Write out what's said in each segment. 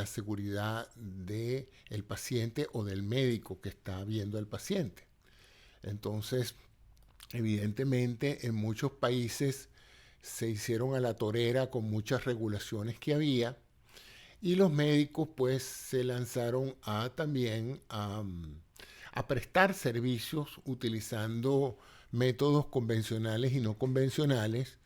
la seguridad del paciente o del médico que está viendo al paciente. Entonces, evidentemente, en muchos países se hicieron a la torera con muchas regulaciones que había y los médicos pues se lanzaron a prestar servicios utilizando métodos convencionales y no convencionales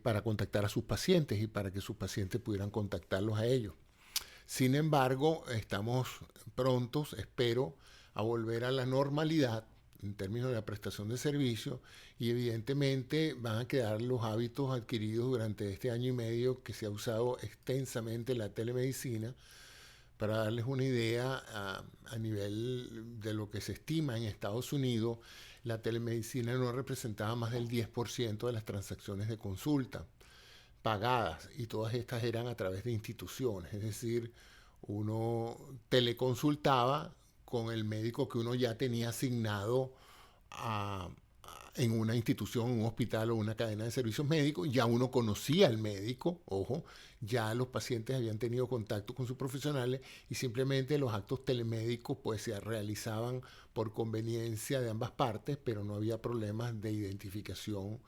para contactar a sus pacientes y para que sus pacientes pudieran contactarlos a ellos. Sin embargo, estamos prontos, espero, a volver a la normalidad en términos de la prestación de servicios y evidentemente van a quedar los hábitos adquiridos durante este año y medio que se ha usado extensamente la telemedicina. Para darles una idea, a nivel de lo que se estima en Estados Unidos, la telemedicina no representaba más del 10% de las transacciones de consulta pagadas y todas estas eran a través de instituciones, es decir, uno teleconsultaba con el médico que uno ya tenía asignado a, en una institución, un hospital o una cadena de servicios médicos, ya uno conocía al médico, ojo, ya los pacientes habían tenido contacto con sus profesionales y simplemente los actos telemédicos pues se realizaban por conveniencia de ambas partes, pero no había problemas de identificación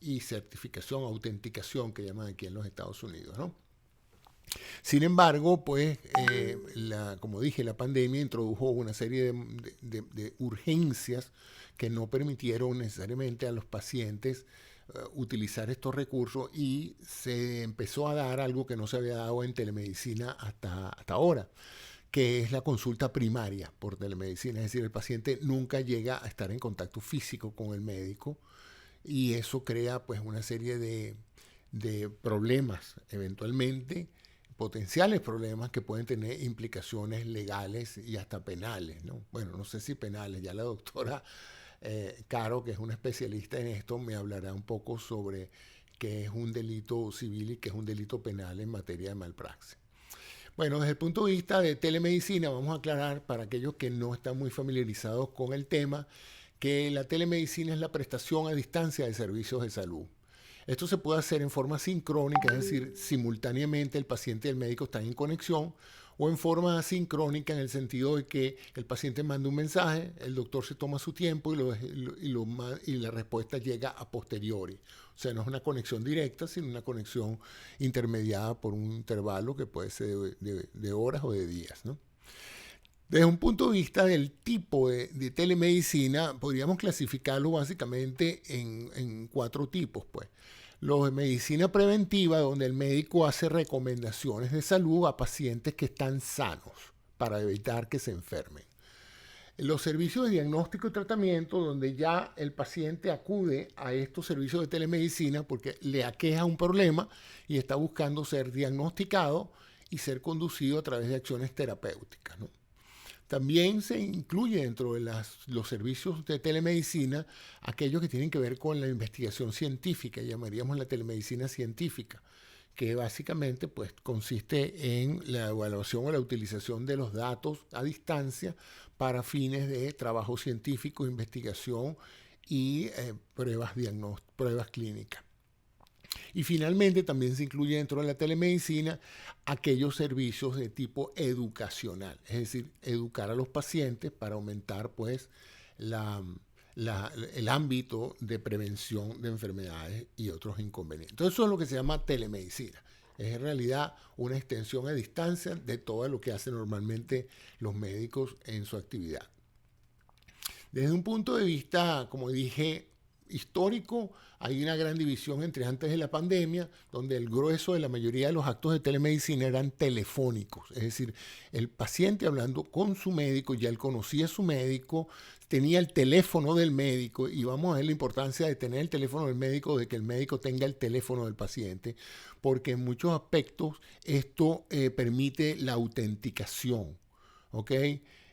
y certificación, autenticación que llaman aquí en los Estados Unidos, ¿no? Sin embargo, pues, como dije, la pandemia introdujo una serie de urgencias que no permitieron necesariamente a los pacientes utilizar estos recursos y se empezó a dar algo que no se había dado en telemedicina hasta ahora, que es la consulta primaria por telemedicina. Es decir, el paciente nunca llega a estar en contacto físico con el médico y eso crea pues una serie de problemas eventualmente, potenciales problemas que pueden tener implicaciones legales y hasta penales, ¿no? Bueno, no sé si penales, ya la doctora Caro, que es una especialista en esto, me hablará un poco sobre qué es un delito civil y qué es un delito penal en materia de malpraxis. Bueno, desde el punto de vista de telemedicina, vamos a aclarar para aquellos que no están muy familiarizados con el tema, que la telemedicina es la prestación a distancia de servicios de salud. Esto se puede hacer en forma sincrónica, es decir, simultáneamente el paciente y el médico están en conexión, o en forma asincrónica en el sentido de que el paciente manda un mensaje, el doctor se toma su tiempo y la respuesta llega a posteriori. O sea, no es una conexión directa, sino una conexión intermediada por un intervalo que puede ser de horas o de días, ¿no? Desde un punto de vista del tipo de telemedicina, podríamos clasificarlo básicamente en cuatro tipos, pues. Los de medicina preventiva, donde el médico hace recomendaciones de salud a pacientes que están sanos para evitar que se enfermen. Los servicios de diagnóstico y tratamiento, donde ya el paciente acude a estos servicios de telemedicina porque le aqueja un problema y está buscando ser diagnosticado y ser conducido a través de acciones terapéuticas, ¿no? También se incluye dentro de los servicios de telemedicina aquellos que tienen que ver con la investigación científica, llamaríamos la telemedicina científica, que básicamente pues, consiste en la evaluación o la utilización de los datos a distancia para fines de trabajo científico, investigación y pruebas clínicas. Y finalmente también se incluye dentro de la telemedicina aquellos servicios de tipo educacional, es decir, educar a los pacientes para aumentar pues el ámbito de prevención de enfermedades y otros inconvenientes. Entonces eso es lo que se llama telemedicina. Es en realidad una extensión a distancia de todo lo que hacen normalmente los médicos en su actividad. Desde un punto de vista, como dije, histórico, hay una gran división entre antes de la pandemia, donde el grueso de la mayoría de los actos de telemedicina eran telefónicos, es decir, el paciente hablando con su médico, ya él conocía a su médico, tenía el teléfono del médico, y vamos a ver la importancia de tener el teléfono del médico, de que el médico tenga el teléfono del paciente, porque en muchos aspectos esto permite la autenticación, ¿ok?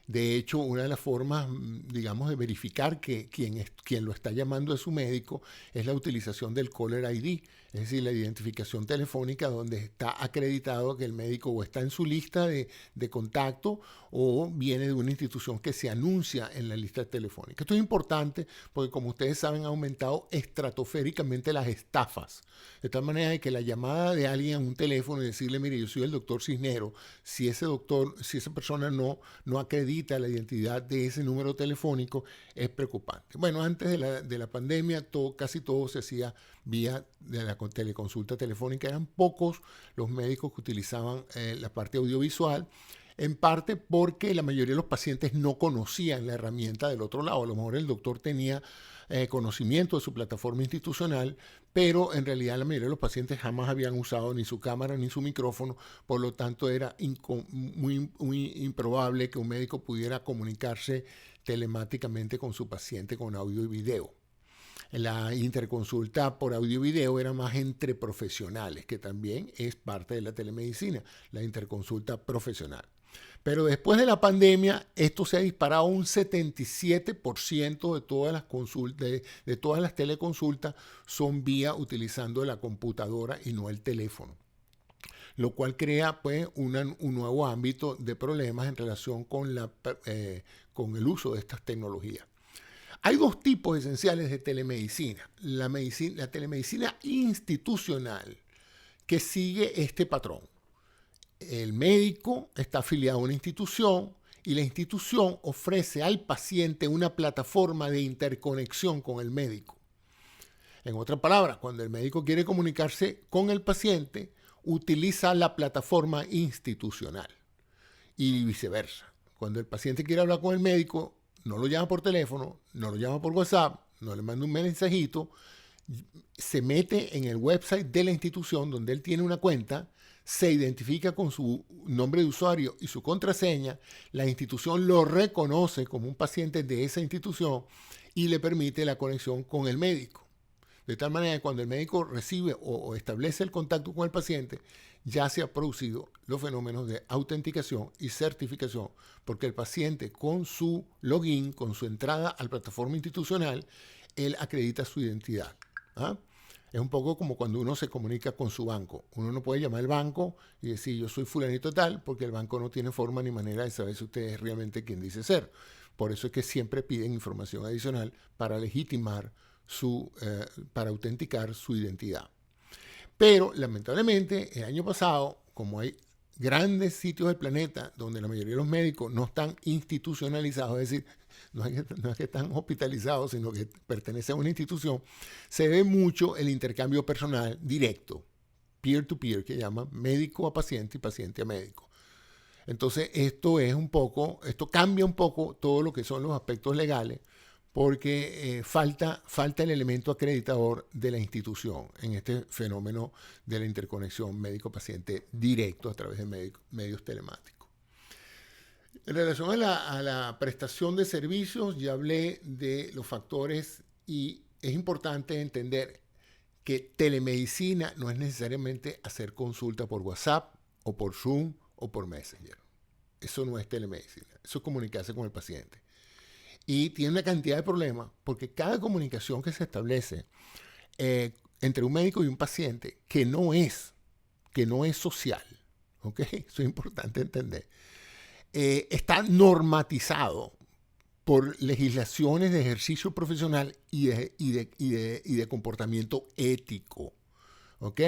De hecho, una de las formas, digamos, de verificar que quien lo está llamando es su médico es la utilización del Caller ID, Es decir, la identificación telefónica donde está acreditado que el médico o está en su lista de contacto o viene de una institución que se anuncia en la lista telefónica. Esto es importante porque, como ustedes saben, ha aumentado estratosféricamente las estafas. De tal manera de que la llamada de alguien a un teléfono y decirle, mire, yo soy el doctor Cisnero, si esa persona no acredita la identidad de ese número telefónico, es preocupante. Bueno, antes de la pandemia, casi todo se hacía vía de la teleconsulta telefónica. Eran pocos los médicos que utilizaban la parte audiovisual, en parte porque la mayoría de los pacientes no conocían la herramienta del otro lado. A lo mejor el doctor tenía conocimiento de su plataforma institucional, pero en realidad la mayoría de los pacientes jamás habían usado ni su cámara ni su micrófono, por lo tanto era muy improbable que un médico pudiera comunicarse telemáticamente con su paciente con audio y video. La interconsulta por audio y video era más entre profesionales, que también es parte de la telemedicina, la interconsulta profesional. Pero después de la pandemia, esto se ha disparado un 77% de todas las consultas, de todas las teleconsultas son vía utilizando la computadora y no el teléfono, lo cual crea pues un nuevo ámbito de problemas en relación con el uso de estas tecnologías. Hay dos tipos esenciales de telemedicina. La telemedicina institucional, que sigue este patrón. El médico está afiliado a una institución y la institución ofrece al paciente una plataforma de interconexión con el médico. En otras palabras, cuando el médico quiere comunicarse con el paciente, utiliza la plataforma institucional y viceversa. Cuando el paciente quiere hablar con el médico, no lo llama por teléfono, no lo llama por WhatsApp, no le manda un mensajito, se mete en el website de la institución donde él tiene una cuenta, se identifica con su nombre de usuario y su contraseña, la institución lo reconoce como un paciente de esa institución y le permite la conexión con el médico. De tal manera que cuando el médico recibe o establece el contacto con el paciente, ya se han producido los fenómenos de autenticación y certificación, porque el paciente con su login, con su entrada a la plataforma institucional, él acredita su identidad. ¿Ah? Es un poco como cuando uno se comunica con su banco. Uno no puede llamar al banco y decir yo soy fulanito tal, porque el banco no tiene forma ni manera de saber si usted es realmente quien dice ser. Por eso es que siempre piden información adicional para legitimar para autenticar su identidad. Pero lamentablemente el año pasado, como hay grandes sitios del planeta donde la mayoría de los médicos no están institucionalizados, es decir, no es que están hospitalizados, sino que pertenecen a una institución, se ve mucho el intercambio personal directo, peer-to-peer, que llama médico a paciente y paciente a médico. Entonces esto cambia un poco todo lo que son los aspectos legales, porque falta el elemento acreditador de la institución en este fenómeno de la interconexión médico-paciente directo a través de medios telemáticos. En relación a la prestación de servicios, ya hablé de los factores y es importante entender que telemedicina no es necesariamente hacer consulta por WhatsApp o por Zoom o por Messenger. Eso no es telemedicina, eso es comunicarse con el paciente. Y tiene una cantidad de problemas porque cada comunicación que se establece entre un médico y un paciente que no es social, ¿ok? Eso es importante entender. Está normatizado por legislaciones de ejercicio profesional y de comportamiento ético, ¿ok?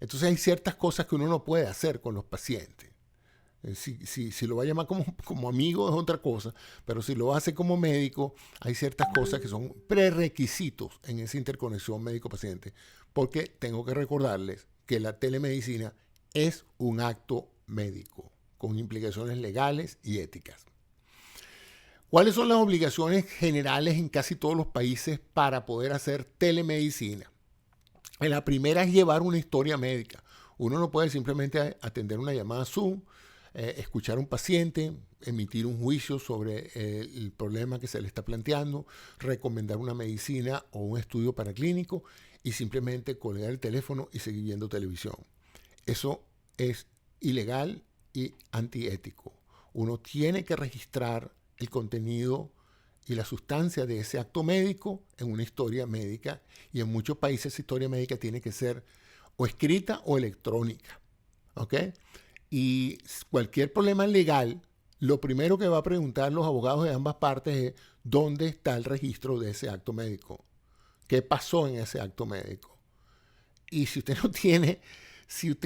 Entonces hay ciertas cosas que uno no puede hacer con los pacientes. Si lo va a llamar como amigo es otra cosa, pero si lo hace como médico, hay ciertas cosas que son prerequisitos en esa interconexión médico-paciente, porque tengo que recordarles que la telemedicina es un acto médico, con implicaciones legales y éticas. ¿Cuáles son las obligaciones generales en casi todos los países para poder hacer telemedicina? La primera es llevar una historia médica. Uno no puede simplemente atender una llamada Zoom, escuchar a un paciente, emitir un juicio sobre el problema que se le está planteando, recomendar una medicina o un estudio paraclínico y simplemente colgar el teléfono y seguir viendo televisión. Eso es ilegal y antiético. Uno tiene que registrar el contenido y la sustancia de ese acto médico en una historia médica, y en muchos países esa historia médica tiene que ser o escrita o electrónica. ¿Ok? Y cualquier problema legal, lo primero que va a preguntar los abogados de ambas partes es dónde está el registro de ese acto médico, qué pasó en ese acto médico. Y si usted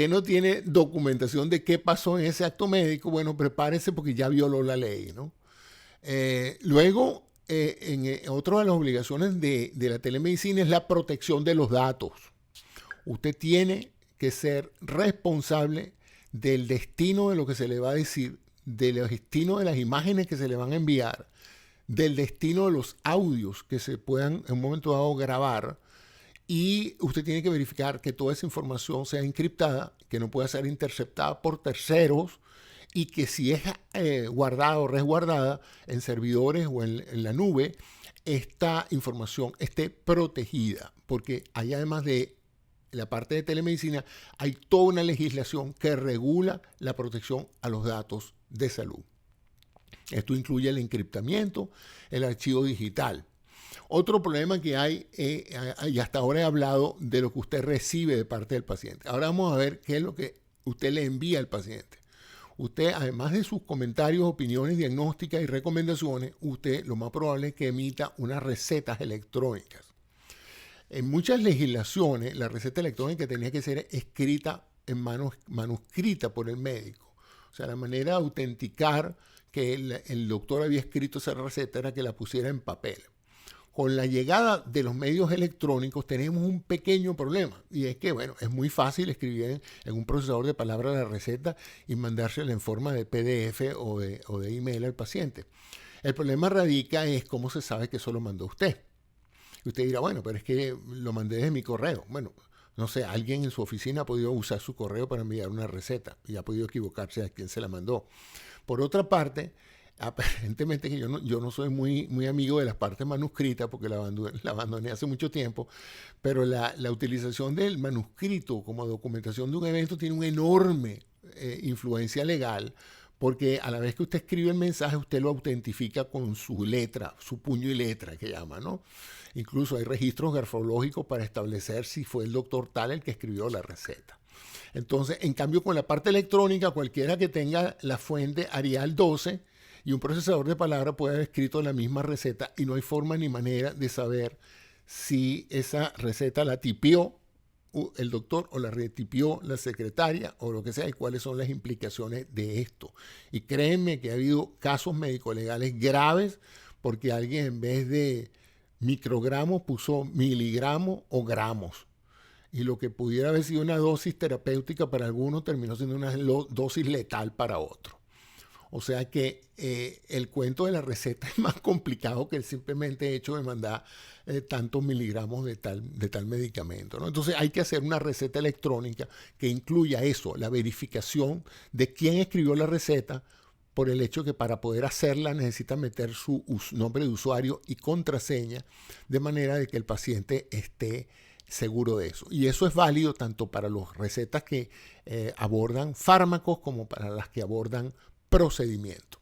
no tiene documentación de qué pasó en ese acto médico, bueno, prepárese porque ya violó la ley, ¿no? Luego, otra de las obligaciones de la telemedicina es la protección de los datos. Usted tiene que ser responsable del destino de lo que se le va a decir, del destino de las imágenes que se le van a enviar, del destino de los audios que se puedan en un momento dado grabar, y usted tiene que verificar que toda esa información sea encriptada, que no pueda ser interceptada por terceros, y que si es guardada o resguardada en servidores o en la nube, esta información esté protegida, porque hay, además de la parte de telemedicina, hay toda una legislación que regula la protección a los datos de salud. Esto incluye el encriptamiento, el archivo digital. Otro problema que hay, y hasta ahora he hablado de lo que usted recibe de parte del paciente. Ahora vamos a ver qué es lo que usted le envía al paciente. Usted, además de sus comentarios, opiniones, diagnósticas y recomendaciones, usted lo más probable es que emita unas recetas electrónicas. En muchas legislaciones, la receta electrónica tenía que ser escrita manuscrita por el médico. O sea, la manera de autenticar que el doctor había escrito esa receta era que la pusiera en papel. Con la llegada de los medios electrónicos tenemos un pequeño problema, y es que, bueno, es muy fácil escribir en un procesador de palabras la receta y mandársela en forma de PDF o de email al paciente. El problema radica es cómo se sabe que eso lo mandó usted. Y usted dirá, bueno, pero es que lo mandé desde mi correo. Bueno, no sé, alguien en su oficina ha podido usar su correo para enviar una receta y ha podido equivocarse a quién se la mandó. Por otra parte, aparentemente que yo no soy muy amigo de las partes manuscritas porque la abandoné hace mucho tiempo, pero la utilización del manuscrito como documentación de un evento tiene una enorme influencia legal, porque a la vez que usted escribe el mensaje, usted lo autentifica con su letra, su puño y letra que llama, ¿no? Incluso hay registros grafológicos para establecer si fue el doctor tal el que escribió la receta. Entonces, en cambio, con la parte electrónica, cualquiera que tenga la fuente Arial 12 y un procesador de palabras puede haber escrito la misma receta, y no hay forma ni manera de saber si esa receta la tipió el doctor o la retipió la secretaria o lo que sea, y cuáles son las implicaciones de esto. Y créanme que ha habido casos médico-legales graves porque alguien, en vez de microgramos, puso miligramos o gramos. Y lo que pudiera haber sido una dosis terapéutica para algunos terminó siendo una dosis letal para otros. O sea que el cuento de la receta es más complicado que el simplemente hecho de mandar tantos miligramos de tal medicamento, ¿no? Entonces hay que hacer una receta electrónica que incluya eso, la verificación de quién escribió la receta, por el hecho que para poder hacerla necesita meter su nombre de usuario y contraseña, de manera de que el paciente esté seguro de eso. Y eso es válido tanto para las recetas que abordan fármacos como para las que abordan procedimientos.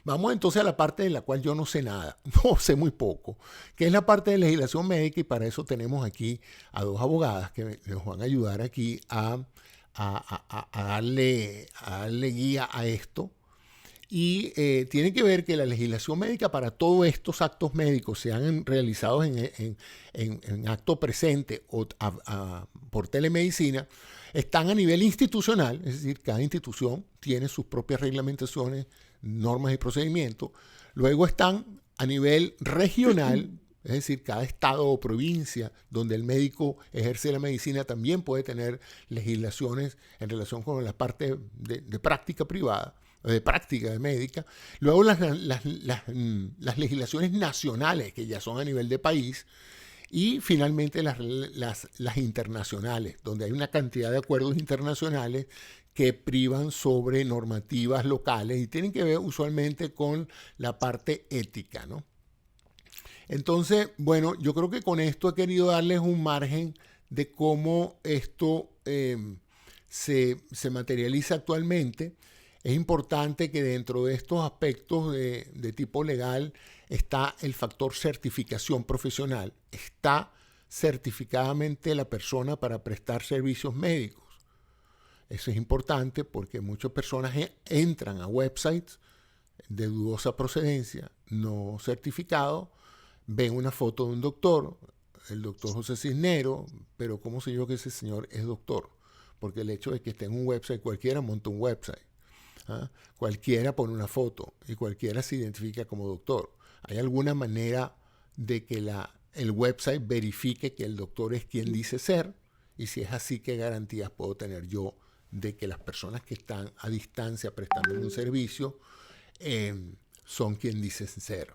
Vamos entonces a la parte de la cual yo no sé nada, no sé muy poco, que es la parte de legislación médica, y para eso tenemos aquí a dos abogadas que nos van a ayudar aquí a darle guía a esto. Y tiene que ver que la legislación médica para todos estos actos médicos, sean realizados en acto presente o por telemedicina, están a nivel institucional, es decir, cada institución tiene sus propias reglamentaciones, normas y procedimientos. Luego están a nivel regional, es decir, cada estado o provincia donde el médico ejerce la medicina también puede tener legislaciones en relación con la parte de práctica privada, de práctica de médica. Luego las legislaciones nacionales, que ya son a nivel de país. Y finalmente las internacionales, donde hay una cantidad de acuerdos internacionales que privan sobre normativas locales y tienen que ver usualmente con la parte ética, ¿no? Entonces, bueno, yo creo que con esto he querido darles un margen de cómo esto se materializa actualmente. Es importante que dentro de estos aspectos de tipo legal está el factor certificación profesional. Está certificadamente la persona para prestar servicios médicos. Eso es importante porque muchas personas entran a websites de dudosa procedencia, no certificado, ven una foto de un doctor, el doctor José Cisnero, pero ¿cómo sé yo que ese señor es doctor? Porque el hecho de que esté en un website, cualquiera monta un website. ¿Ah? Cualquiera pone una foto y cualquiera se identifica como doctor. ¿Hay alguna manera de que el website verifique que el doctor es quien dice ser? Y si es así, ¿qué garantías puedo tener yo de que las personas que están a distancia prestando un servicio son quien dicen ser?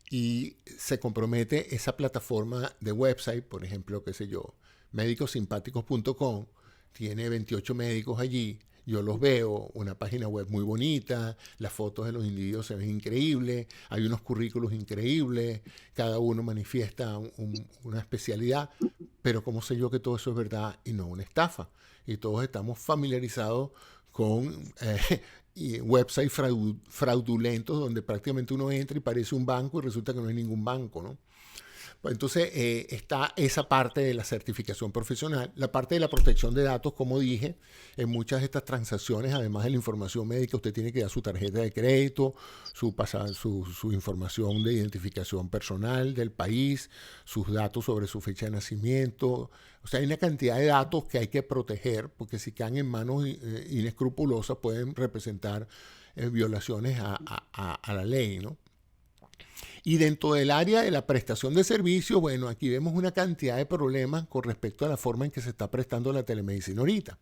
Y se compromete esa plataforma de website, por ejemplo, qué sé yo, médicosimpáticos.com, tiene 28 médicos allí, yo los veo, una página web muy bonita, las fotos de los individuos se ven increíbles, hay unos currículos increíbles, cada uno manifiesta una especialidad, pero ¿cómo sé yo que todo eso es verdad y no una estafa? Y todos estamos familiarizados con y websites fraudulentos donde prácticamente uno entra y parece un banco y resulta que no es ningún banco, ¿no? Entonces está esa parte de la certificación profesional, la parte de la protección de datos, como dije, en muchas de estas transacciones, además de la información médica, usted tiene que dar su tarjeta de crédito, su información de identificación personal del país, sus datos sobre su fecha de nacimiento. O sea, hay una cantidad de datos que hay que proteger, porque si caen en manos inescrupulosas pueden representar violaciones a la ley, ¿no? Y dentro del área de la prestación de servicios, bueno, aquí vemos una cantidad de problemas con respecto a la forma en que se está prestando la telemedicina ahorita.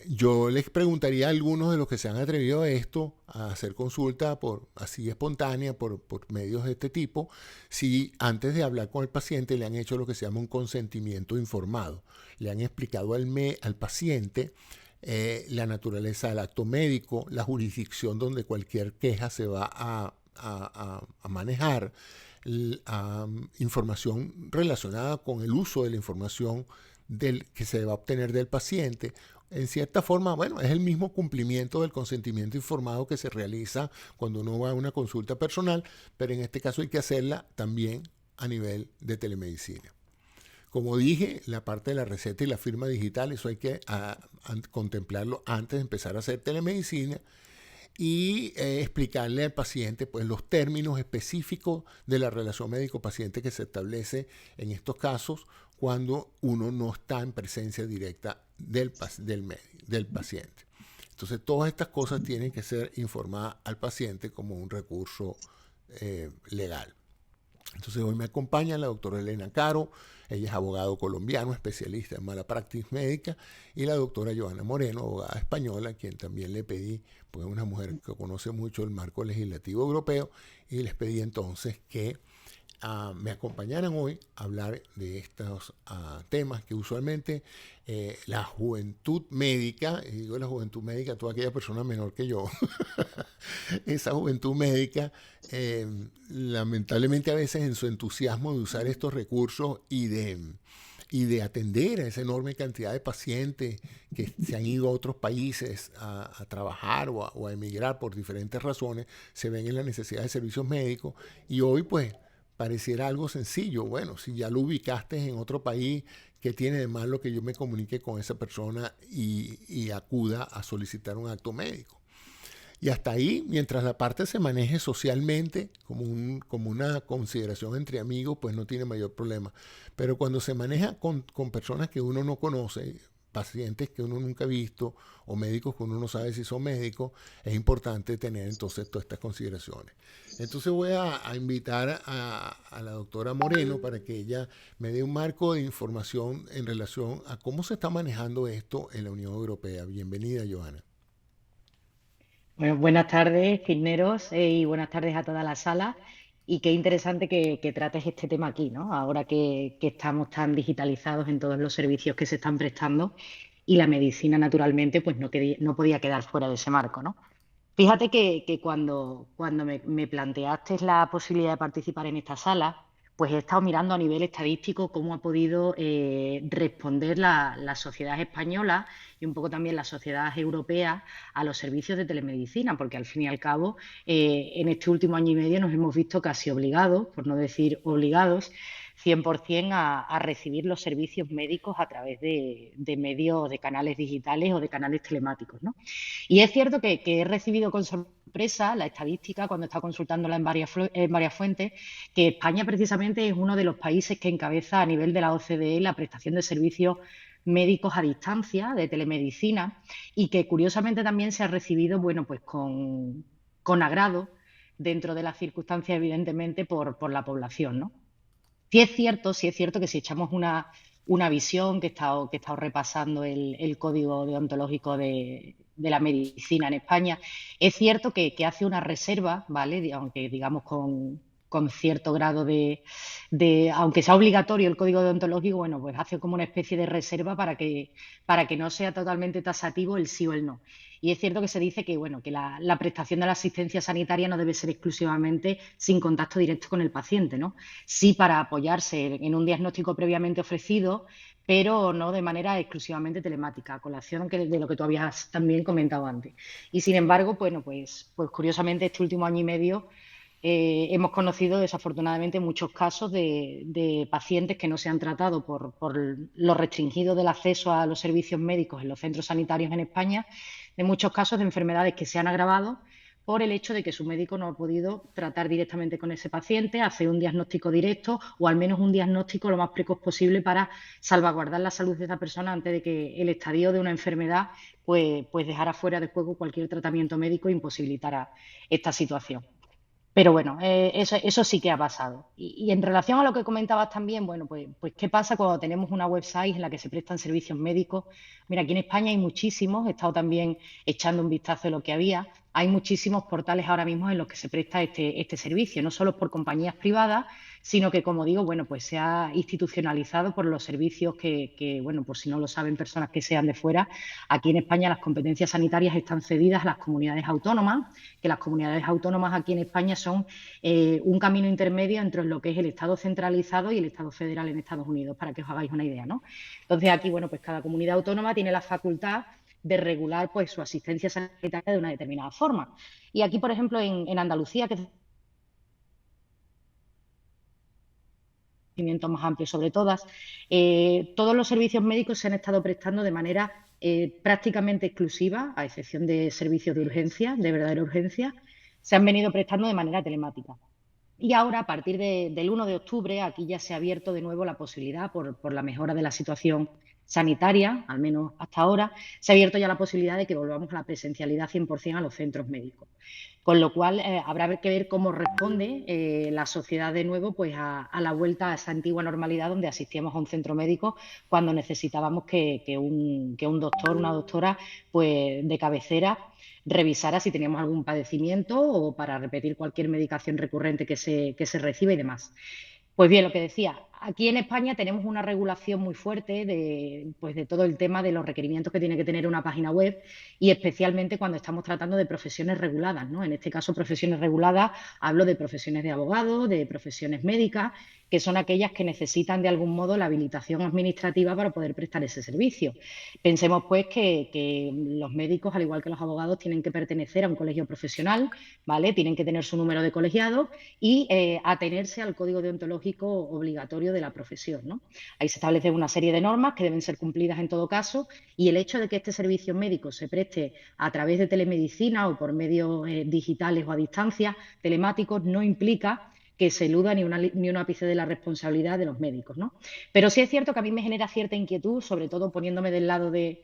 Yo les preguntaría a algunos de los que se han atrevido a esto, a hacer consulta así espontánea, por medios de este tipo, si antes de hablar con el paciente le han hecho lo que se llama un consentimiento informado. Le han explicado al paciente la naturaleza del acto médico, la jurisdicción donde cualquier queja se va a manejar, información relacionada con el uso de la información que se va a obtener del paciente. En cierta forma, bueno, es el mismo cumplimiento del consentimiento informado que se realiza cuando uno va a una consulta personal, pero en este caso hay que hacerla también a nivel de telemedicina. Como dije, la parte de la receta y la firma digital, eso hay que contemplarlo antes de empezar a hacer telemedicina y explicarle al paciente pues, los términos específicos de la relación médico-paciente que se establece en estos casos cuando uno no está en presencia directa del paciente. Entonces, todas estas cosas tienen que ser informadas al paciente como un recurso legal. Entonces hoy me acompaña la doctora Elena Caro, ella es abogado colombiano, especialista en mala praxis médica, y la doctora Joana Moreno, abogada española, quien también le pedí, pues es una mujer que conoce mucho el marco legislativo europeo, y les pedí entonces que me acompañaran hoy a hablar de estos temas que usualmente la juventud médica, y digo la juventud médica, toda aquella persona menor que yo, esa juventud médica, lamentablemente a veces en su entusiasmo de usar estos recursos y de atender a esa enorme cantidad de pacientes que se han ido a otros países a trabajar o a emigrar por diferentes razones, se ven en la necesidad de servicios médicos y hoy pues pareciera algo sencillo. Bueno, si ya lo ubicaste en otro país, ¿qué tiene de malo que yo me comunique con esa persona y acuda a solicitar un acto médico? Y hasta ahí, mientras la parte se maneje socialmente como una consideración entre amigos, pues no tiene mayor problema. Pero cuando se maneja con personas que uno no conoce, pacientes que uno nunca ha visto o médicos que uno no sabe si son médicos, es importante tener entonces todas estas consideraciones. Entonces voy a invitar a la doctora Moreno para que ella me dé un marco de información en relación a cómo se está manejando esto en la Unión Europea. Bienvenida, Joana. Bueno, buenas tardes, Cisneros, y buenas tardes a toda la sala. Y qué interesante que trates este tema aquí, ¿no? Ahora que estamos tan digitalizados en todos los servicios que se están prestando y la medicina, naturalmente, pues no podía quedar fuera de ese marco, ¿no? Fíjate que cuando me planteaste la posibilidad de participar en esta sala, pues he estado mirando a nivel estadístico cómo ha podido responder la sociedad española y un poco también la sociedad europea a los servicios de telemedicina, porque al fin y al cabo en este último año y medio nos hemos visto casi obligados, por no decir obligados, 100% a recibir los servicios médicos a través de medios, de canales digitales o de canales telemáticos, ¿no? Y es cierto que he recibido con sorpresa la estadística cuando he estado consultándola en varias fuentes, que España precisamente es uno de los países que encabeza a nivel de la OCDE la prestación de servicios médicos a distancia, de telemedicina, y que curiosamente también se ha recibido, bueno, pues con agrado dentro de las circunstancias, evidentemente, por la población, ¿no? Sí es cierto que si echamos una visión, que he estado repasando el código deontológico de la medicina en España, es cierto que hace una reserva, ¿vale? Aunque digamos con cierto grado aunque sea obligatorio el código deontológico, bueno, pues hace como una especie de reserva para que no sea totalmente taxativo el sí o el no. Y es cierto que se dice que, bueno, que la prestación de la asistencia sanitaria no debe ser exclusivamente sin contacto directo con el paciente, ¿no? Sí para apoyarse en un diagnóstico previamente ofrecido, pero no de manera exclusivamente telemática, a colación de lo que tú habías también comentado antes. Y sin embargo, bueno, pues curiosamente este último año y medio hemos conocido desafortunadamente muchos casos de pacientes que no se han tratado por lo restringido del acceso a los servicios médicos en los centros sanitarios en España, de muchos casos de enfermedades que se han agravado por el hecho de que su médico no ha podido tratar directamente con ese paciente, hacer un diagnóstico directo o al menos un diagnóstico lo más precoz posible para salvaguardar la salud de esa persona antes de que el estadio de una enfermedad pues dejara fuera de juego cualquier tratamiento médico e imposibilitara esta situación. Pero bueno, eso sí que ha pasado. Y en relación a lo que comentabas también, bueno, pues ¿qué pasa cuando tenemos una website en la que se prestan servicios médicos? Mira, aquí en España hay muchísimos, he estado también echando un vistazo de lo que había. Hay muchísimos portales ahora mismo en los que se presta este servicio, no solo por compañías privadas, sino que, como digo, bueno, pues se ha institucionalizado por los servicios bueno, por si no lo saben personas que sean de fuera, aquí en España las competencias sanitarias están cedidas a las comunidades autónomas, que las comunidades autónomas aquí en España son un camino intermedio entre lo que es el Estado centralizado y el Estado federal en Estados Unidos, para que os hagáis una idea, ¿no? Entonces aquí, bueno, pues cada comunidad autónoma tiene la facultad de regular pues su asistencia sanitaria de una determinada forma. Y aquí, por ejemplo, en Andalucía, que es el conocimiento más amplio sobre todas, todos los servicios médicos se han estado prestando de manera prácticamente exclusiva, a excepción de servicios de urgencia, de verdadera urgencia, se han venido prestando de manera telemática. Y ahora, a partir del 1 de octubre, aquí ya se ha abierto de nuevo la posibilidad, por la mejora de la situación sanitaria, al menos hasta ahora, se ha abierto ya la posibilidad de que volvamos a la presencialidad 100% a los centros médicos. Con lo cual, habrá que ver cómo responde la sociedad de nuevo pues, a la vuelta a esa antigua normalidad donde asistíamos a un centro médico cuando necesitábamos que un doctor, una doctora, pues, de cabecera revisara si teníamos algún padecimiento o para repetir cualquier medicación recurrente que se recibe y demás. Pues bien, lo que decía, aquí en España tenemos una regulación muy fuerte pues de todo el tema de los requerimientos que tiene que tener una página web y especialmente cuando estamos tratando de profesiones reguladas, ¿no? En este caso, profesiones reguladas, hablo de profesiones de abogado, de profesiones médicas, que son aquellas que necesitan de algún modo la habilitación administrativa para poder prestar ese servicio. Pensemos pues que los médicos, al igual que los abogados, tienen que pertenecer a un colegio profesional, ¿vale? Tienen que tener su número de colegiado y atenerse al código deontológico obligatorio de la profesión, ¿no? Ahí se establece una serie de normas que deben ser cumplidas en todo caso y el hecho de que este servicio médico se preste a través de telemedicina o por medios digitales o a distancia telemáticos no implica que se eluda ni un ápice de la responsabilidad de los médicos, ¿no? Pero sí es cierto que a mí me genera cierta inquietud, sobre todo poniéndome del lado de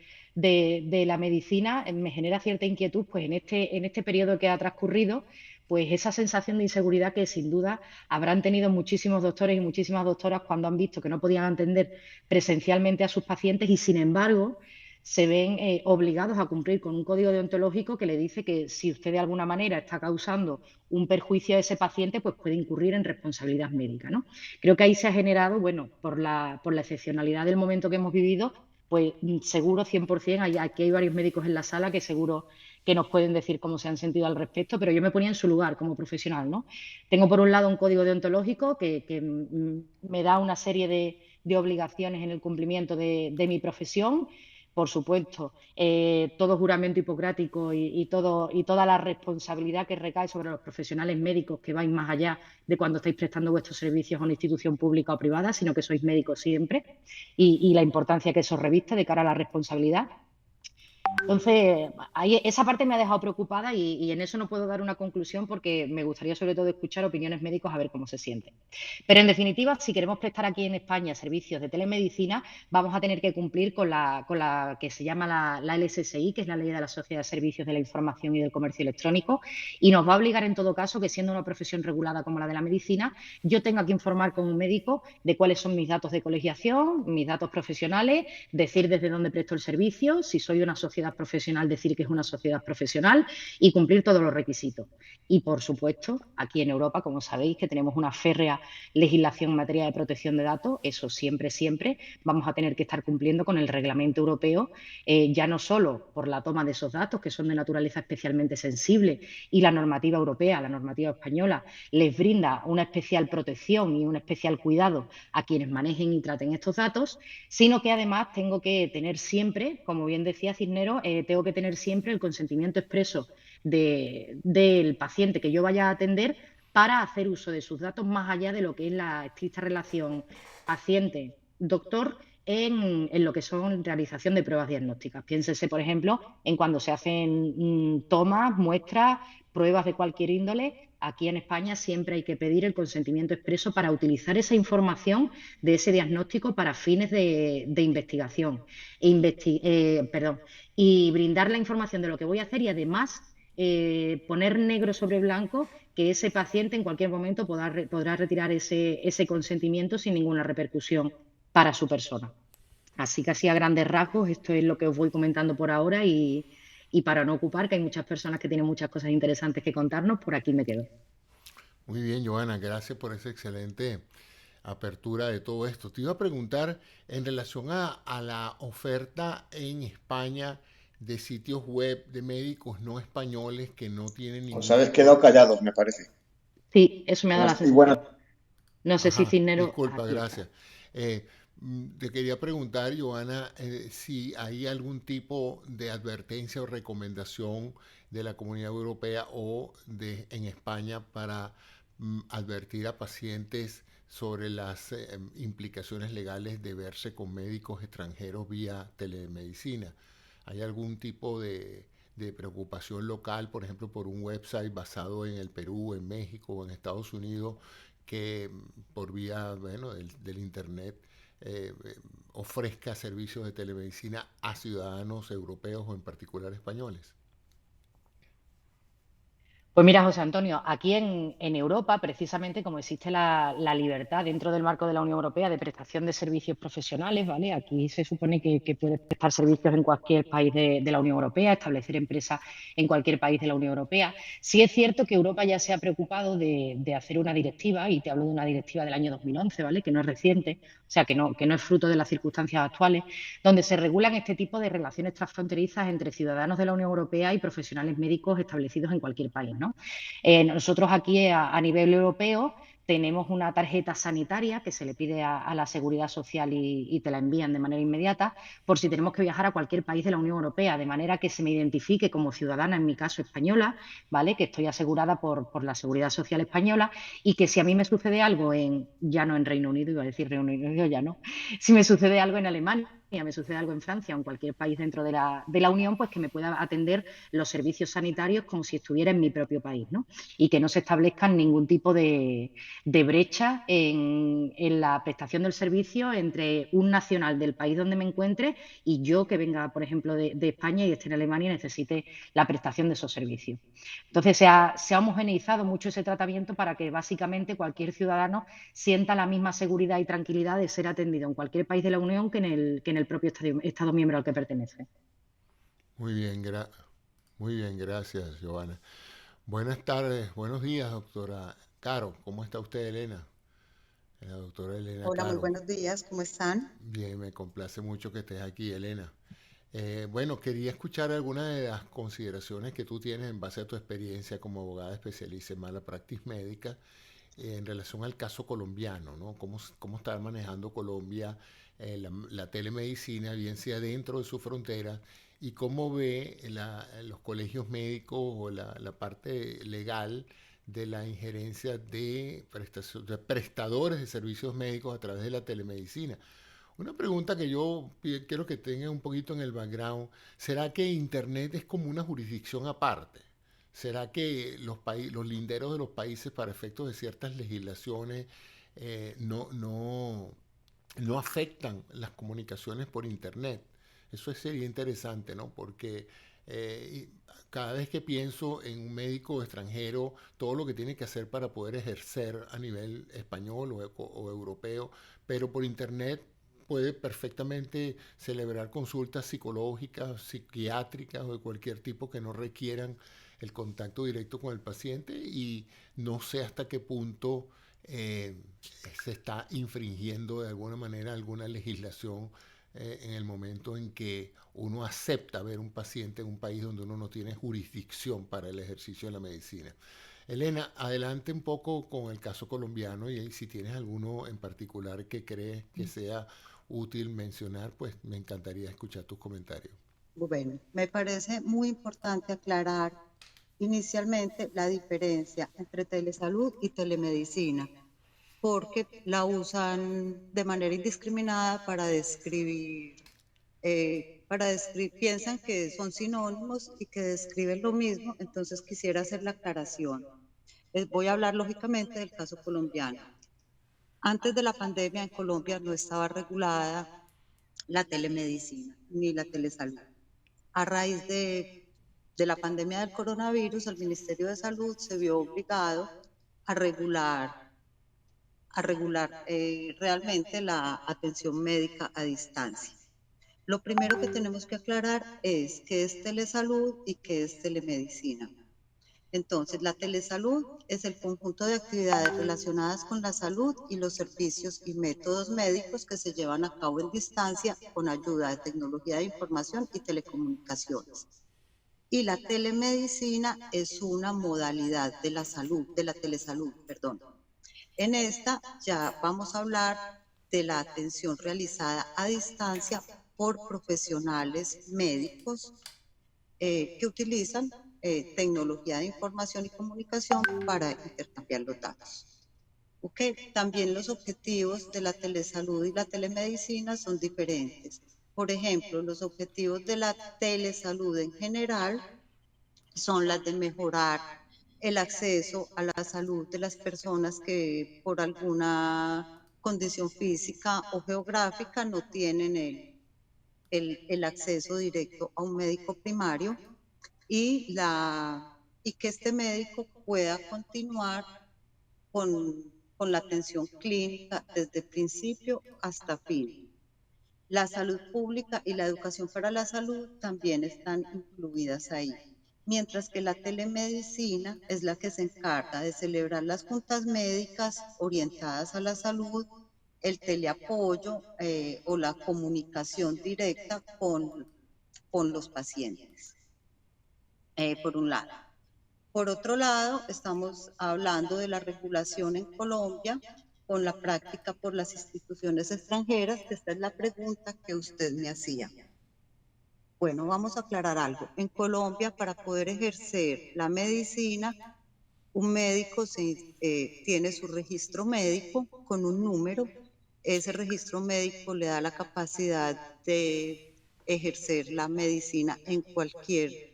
la medicina, me genera cierta inquietud pues en este periodo que ha transcurrido, pues esa sensación de inseguridad que sin duda habrán tenido muchísimos doctores y muchísimas doctoras cuando han visto que no podían atender presencialmente a sus pacientes y sin embargo se ven obligados a cumplir con un código deontológico que le dice que si usted de alguna manera está causando un perjuicio a ese paciente, pues puede incurrir en responsabilidad médica, ¿no? Creo que ahí se ha generado, bueno, por la excepcionalidad del momento que hemos vivido, pues seguro 100%, aquí hay varios médicos en la sala que seguro que nos pueden decir cómo se han sentido al respecto, pero yo me ponía en su lugar como profesional, ¿no? Tengo por un lado un código deontológico que me da una serie de obligaciones en el cumplimiento de mi profesión. Por supuesto, todo juramento hipocrático y toda la responsabilidad que recae sobre los profesionales médicos que vais más allá de cuando estáis prestando vuestros servicios a una institución pública o privada, sino que sois médicos siempre, y la importancia que eso reviste de cara a la responsabilidad. Entonces, ahí, esa parte me ha dejado preocupada y en eso no puedo dar una conclusión porque me gustaría sobre todo escuchar opiniones médicos a ver cómo se sienten. Pero en definitiva, si queremos prestar aquí en España servicios de telemedicina, vamos a tener que cumplir con la que se llama la LSSI, que es la Ley de la Sociedad de Servicios de la Información y del Comercio Electrónico, y nos va a obligar en todo caso que siendo una profesión regulada como la de la medicina, yo tenga que informar como médico de cuáles son mis datos de colegiación, mis datos profesionales, decir desde dónde presto el servicio, si soy una sociedad profesional, decir que es una sociedad profesional y cumplir todos los requisitos. Y, por supuesto, aquí en Europa, como sabéis, que tenemos una férrea legislación en materia de protección de datos, eso siempre, siempre vamos a tener que estar cumpliendo con el reglamento europeo, ya no solo por la toma de esos datos, que son de naturaleza especialmente sensible, y la normativa europea, la normativa española, les brinda una especial protección y un especial cuidado a quienes manejen y traten estos datos, sino que además tengo que tener siempre, como bien decía Cisneros, tengo que tener siempre el consentimiento expreso del paciente que yo vaya a atender para hacer uso de sus datos más allá de lo que es la estricta relación paciente-doctor en lo que son realización de pruebas diagnósticas. Piénsese, por ejemplo, en cuando se hacen tomas, muestras, pruebas de cualquier índole. Aquí en España siempre hay que pedir el consentimiento expreso para utilizar esa información de ese diagnóstico para fines de investigación y brindar la información de lo que voy a hacer y además poner negro sobre blanco que ese paciente en cualquier momento podrá retirar ese consentimiento sin ninguna repercusión para su persona. Así que así a grandes rasgos, esto es lo que os voy comentando por ahora y para no ocupar, que hay muchas personas que tienen muchas cosas interesantes que contarnos, por aquí me quedo. Muy bien, Joana, gracias por esa excelente apertura de todo esto. Te iba a preguntar en relación a la oferta en España de sitios web de médicos no españoles que no tienen Os ningún habéis tipo de... quedado callados, me parece. Sí, eso me ha dado la Y buenas, sensación. No sé si Ajá, Cisnero, disculpa, aquí está. gracias. Te quería preguntar, Joana, si hay algún tipo de advertencia o recomendación de la Comunidad Europea o en España para advertir a pacientes sobre las implicaciones legales de verse con médicos extranjeros vía telemedicina. ¿Hay algún tipo de preocupación local, por ejemplo, por un website basado en el Perú, en México o en Estados Unidos, que por vía bueno, del Internet ofrezca servicios de telemedicina a ciudadanos europeos o en particular españoles? Pues mira, José Antonio, aquí en Europa, precisamente como existe la libertad dentro del marco de la Unión Europea de prestación de servicios profesionales, ¿vale? Aquí se supone que puedes prestar servicios en cualquier país de la Unión Europea, establecer empresas en cualquier país de la Unión Europea. Sí es cierto que Europa ya se ha preocupado de hacer una directiva, y te hablo de una directiva del año 2011, ¿vale? Que no es reciente, o sea, que no es fruto de las circunstancias actuales, donde se regulan este tipo de relaciones transfronterizas entre ciudadanos de la Unión Europea y profesionales médicos establecidos en cualquier país, ¿no? Nosotros aquí a nivel europeo tenemos una tarjeta sanitaria que se le pide a la Seguridad Social y te la envían de manera inmediata por si tenemos que viajar a cualquier país de la Unión Europea, de manera que se me identifique como ciudadana, en mi caso española, ¿vale? Que estoy asegurada por la Seguridad Social española y que si a mí me sucede algo ya no en Reino Unido, iba a decir Reino Unido, ya no, si me sucede algo en Alemania, me sucede algo en Francia o en cualquier país dentro de la Unión, pues que me pueda atender los servicios sanitarios como si estuviera en mi propio país, ¿no? Y que no se establezcan ningún tipo de brecha en la prestación del servicio entre un nacional del país donde me encuentre y yo que venga, por ejemplo, de España y esté en Alemania y necesite la prestación de esos servicios. Entonces se ha homogeneizado mucho ese tratamiento para que básicamente cualquier ciudadano sienta la misma seguridad y tranquilidad de ser atendido en cualquier país de la Unión que en el propio Estado miembro al que pertenece. Muy bien, muy bien, gracias, Giovanna. Buenas tardes, buenos días, doctora Caro. ¿Cómo está usted, Elena? la doctora Elena Hola, muy Caro. buenos días, ¿cómo están? Bien, me complace mucho que estés aquí, Elena. Bueno, quería escuchar algunas de las consideraciones que tú tienes en base a tu experiencia como abogada especialista en mala praxis médica en relación al caso colombiano, ¿no? Cómo está manejando Colombia la telemedicina, bien sea dentro de su frontera, y cómo ve los colegios médicos o la parte legal de la injerencia de prestadores de servicios médicos a través de la telemedicina. Una pregunta que yo quiero que tenga un poquito en el background, ¿será que Internet es como una jurisdicción aparte? ¿Será que los linderos de los países para efectos de ciertas legislaciones no afectan las comunicaciones por Internet? Eso sería interesante, ¿no? Porque cada vez que pienso en un médico extranjero, todo lo que tiene que hacer para poder ejercer a nivel español o europeo, pero por Internet puede perfectamente celebrar consultas psicológicas, psiquiátricas o de cualquier tipo que no requieran el contacto directo con el paciente, y no sé hasta qué punto eh, se está infringiendo de alguna manera alguna legislación en el momento en que uno acepta ver un paciente en un país donde uno no tiene jurisdicción para el ejercicio de la medicina. Elena, adelante un poco con el caso colombiano, y si tienes alguno en particular que crees que sea útil mencionar, pues me encantaría escuchar tus comentarios. Bueno, me parece muy importante aclarar inicialmente la diferencia entre telesalud y telemedicina, porque la usan de manera indiscriminada para describir, piensan que son sinónimos y que describen lo mismo, entonces quisiera hacer la aclaración. Voy a hablar lógicamente del caso colombiano. Antes de la pandemia en Colombia no estaba regulada la telemedicina ni la telesalud. A raíz de la pandemia del coronavirus, el Ministerio de Salud se vio obligado a regular realmente la atención médica a distancia. Lo primero que tenemos que aclarar es qué es telesalud y qué es telemedicina. Entonces, la telesalud es el conjunto de actividades relacionadas con la salud y los servicios y métodos médicos que se llevan a cabo en distancia con ayuda de tecnología de información y telecomunicaciones. Y la telemedicina es una modalidad de la salud, de la telesalud, perdón. En esta ya vamos a hablar de la atención realizada a distancia por profesionales médicos que utilizan tecnología de información y comunicación para intercambiar los datos. Okay. También los objetivos de la telesalud y la telemedicina son diferentes. Por ejemplo, los objetivos de la telesalud en general son las de mejorar el acceso a la salud de las personas que por alguna condición física o geográfica no tienen el acceso directo a un médico primario y, y que este médico pueda continuar con la atención clínica desde principio hasta fin. La salud pública y la educación para la salud también están incluidas ahí, mientras que la telemedicina es la que se encarga de celebrar las juntas médicas orientadas a la salud, el teleapoyo o la comunicación directa con los pacientes, por un lado. Por otro lado, estamos hablando de la regulación en Colombia con la práctica por las instituciones extranjeras, que esta es la pregunta que usted me hacía. Bueno, vamos a aclarar algo. En Colombia, para poder ejercer la medicina, un médico tiene su registro médico con un número. Ese registro médico le da la capacidad de ejercer la medicina en cualquier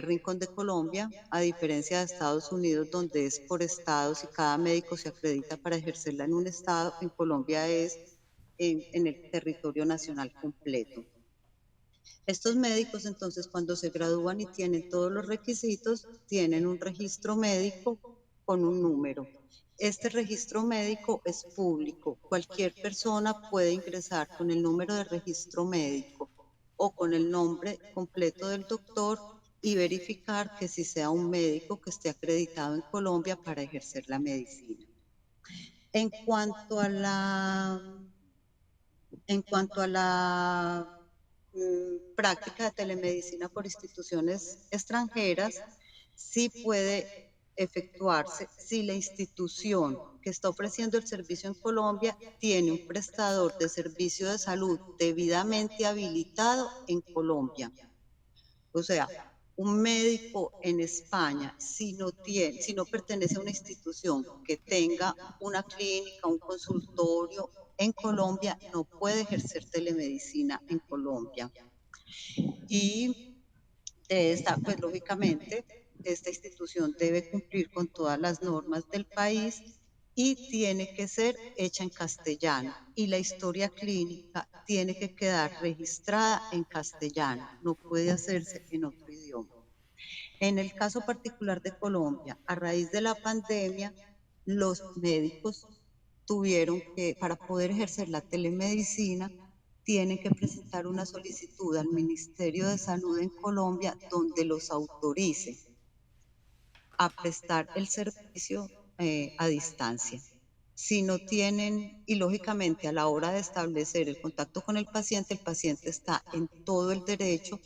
rincón de Colombia, a diferencia de Estados Unidos, donde es por estados y cada médico se acredita para ejercerla en un estado. En Colombia es en el territorio nacional completo. Estos médicos, entonces, cuando se gradúan y tienen todos los requisitos, tienen un registro médico con un número. Este registro médico es público. Cualquier persona puede ingresar con el número de registro médico o con el nombre completo del doctor y verificar que sí sea un médico que esté acreditado en Colombia para ejercer la medicina. En cuanto a la, en cuanto a la práctica de telemedicina por instituciones extranjeras, sí puede efectuarse si la institución que está ofreciendo el servicio en Colombia tiene un prestador de servicio de salud debidamente habilitado en Colombia. O sea, un médico en España, si no pertenece a una institución que tenga una clínica, un consultorio en Colombia, no puede ejercer telemedicina en Colombia. Y pues lógicamente, esta institución debe cumplir con todas las normas del país y tiene que ser hecha en castellano. Y la historia clínica tiene que quedar registrada en castellano, no puede hacerse en otro idioma. En el caso particular de Colombia, a raíz de la pandemia, los médicos tuvieron que, para poder ejercer la telemedicina, tienen que presentar una solicitud al Ministerio de Salud en Colombia donde los autorice a prestar el servicio a distancia. Si no tienen, y lógicamente a la hora de establecer el contacto con el paciente está en todo el derecho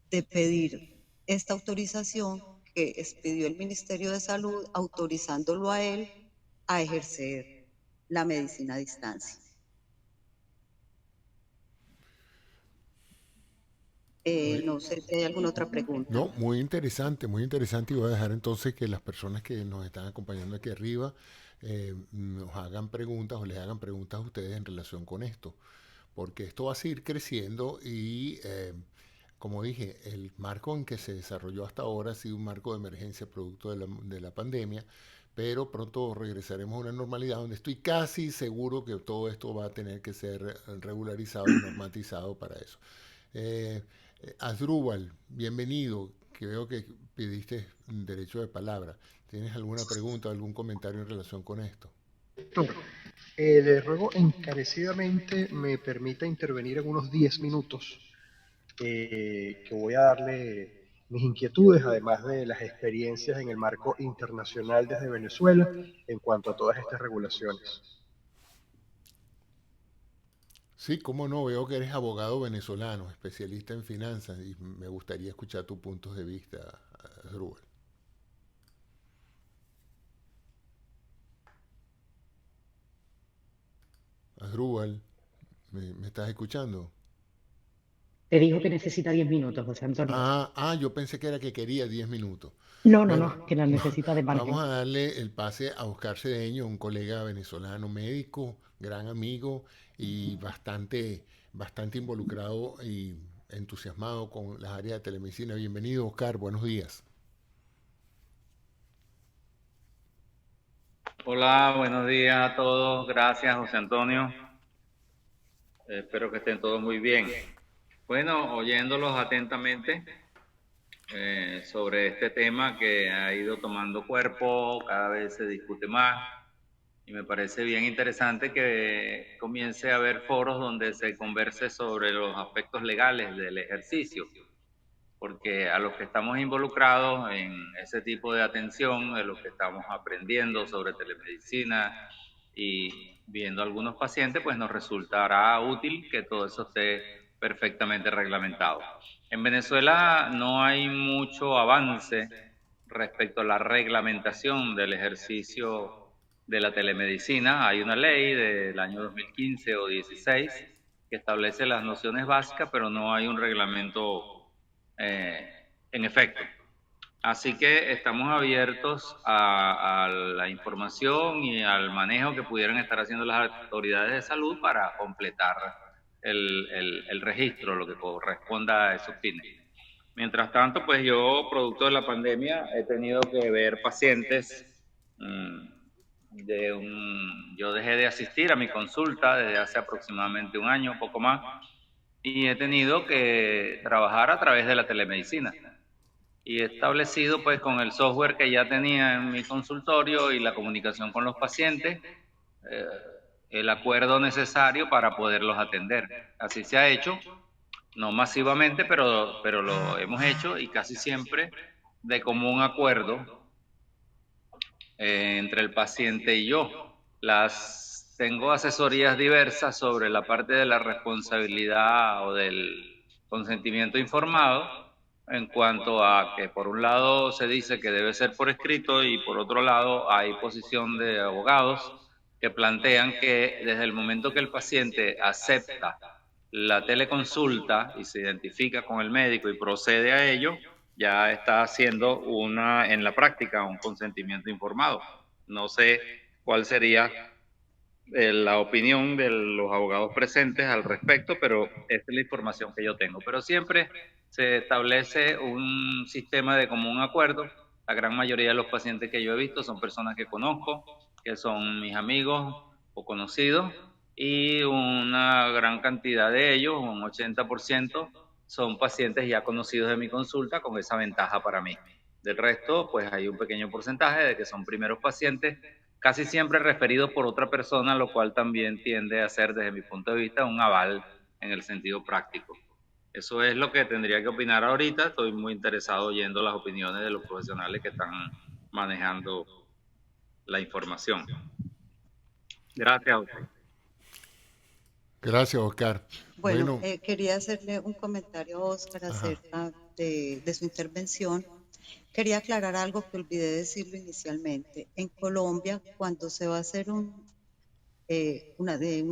de pedir esta autorización que expidió el Ministerio de Salud, autorizándolo a él a ejercer la medicina a distancia. No sé si hay alguna otra pregunta. No, muy interesante, y voy a dejar entonces que las personas que nos están acompañando aquí arriba nos hagan preguntas o les hagan preguntas a ustedes en relación con esto, porque esto va a seguir creciendo y, como dije, el marco en que se desarrolló hasta ahora ha sido un marco de emergencia producto de la pandemia, pero pronto regresaremos a una normalidad donde estoy casi seguro que todo esto va a tener que ser regularizado y normatizado para eso. Eh, Asdrúbal, bienvenido, que veo que pidiste derecho de palabra. ¿Tienes alguna pregunta o algún comentario en relación con esto? Doctor, le ruego encarecidamente me permita intervenir en unos 10 minutos, que voy a darle mis inquietudes, además de las experiencias en el marco internacional desde Venezuela en cuanto a todas estas regulaciones. Sí, cómo no, veo que eres abogado venezolano, especialista en finanzas y me gustaría escuchar tus puntos de vista, Asdrúbal. Asdrúbal, ¿me estás escuchando? Te dijo que necesita 10 minutos, José Antonio. Yo pensé que era que quería 10 minutos. No, no, Bueno, no, que las necesita de vamos margen. a darle el pase a Oscar Cedeño, un colega venezolano médico, gran amigo y bastante involucrado y entusiasmado con las áreas de telemedicina. Bienvenido, Oscar, buenos días. Hola, buenos días a todos. Gracias, José Antonio. Espero que estén todos muy bien. Bueno, oyéndolos atentamente sobre este tema que ha ido tomando cuerpo, cada vez se discute más y me parece bien interesante que comience a haber foros donde se converse sobre los aspectos legales del ejercicio, porque a los que estamos involucrados en ese tipo de atención, de los que estamos aprendiendo sobre telemedicina y viendo a algunos pacientes, pues nos resultará útil que todo eso esté perfectamente reglamentado. En Venezuela no hay mucho avance respecto a la reglamentación del ejercicio de la telemedicina. Hay una ley del año 2015 o 16 que establece las nociones básicas, pero no hay un reglamento en efecto. Así que estamos abiertos a la información y al manejo que pudieran estar haciendo las autoridades de salud para completar el registro, lo que corresponda a esos fines. Mientras tanto, pues yo, producto de la pandemia, he tenido que ver pacientes. Yo dejé de asistir a mi consulta desde hace aproximadamente un año, poco más, y he tenido que trabajar a través de la telemedicina. Y he establecido pues con el software que ya tenía en mi consultorio y la comunicación con los pacientes, el acuerdo necesario para poderlos atender. Así se ha hecho, no masivamente, pero lo hemos hecho y casi siempre de común acuerdo entre el paciente y yo. tengo asesorías diversas sobre la parte de la responsabilidad o del consentimiento informado, en cuanto a que por un lado se dice que debe ser por escrito y por otro lado hay posición de abogados que plantean que desde el momento que el paciente acepta la teleconsulta y se identifica con el médico y procede a ello, ya está haciendo en la práctica un consentimiento informado. No sé cuál sería la opinión de los abogados presentes al respecto, pero esta es la información que yo tengo. Pero siempre se establece un sistema de común acuerdo. La gran mayoría de los pacientes que yo he visto son personas que conozco, que son mis amigos o conocidos, y una gran cantidad de ellos, un 80%, son pacientes ya conocidos de mi consulta, con esa ventaja para mí. Del resto, pues hay un pequeño porcentaje de que son primeros pacientes, casi siempre referidos por otra persona, lo cual también tiende a ser, desde mi punto de vista, un aval en el sentido práctico. Eso es lo que tendría que opinar ahorita. Estoy muy interesado oyendo las opiniones de los profesionales que están manejando la información. Gracias. Gracias, Oscar. Bueno, quería hacerle un comentario a Oscar Ajá. acerca de su intervención. Quería aclarar algo que olvidé decirlo inicialmente. En Colombia, cuando se va a hacer una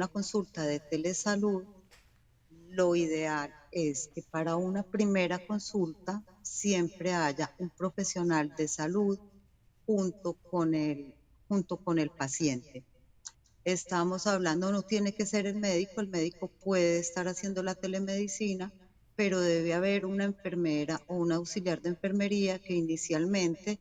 consulta de telesalud, lo ideal es que para una primera consulta siempre haya un profesional de salud junto con el paciente. Estamos hablando, no tiene que ser el médico puede estar haciendo la telemedicina, pero debe haber una enfermera o un auxiliar de enfermería que inicialmente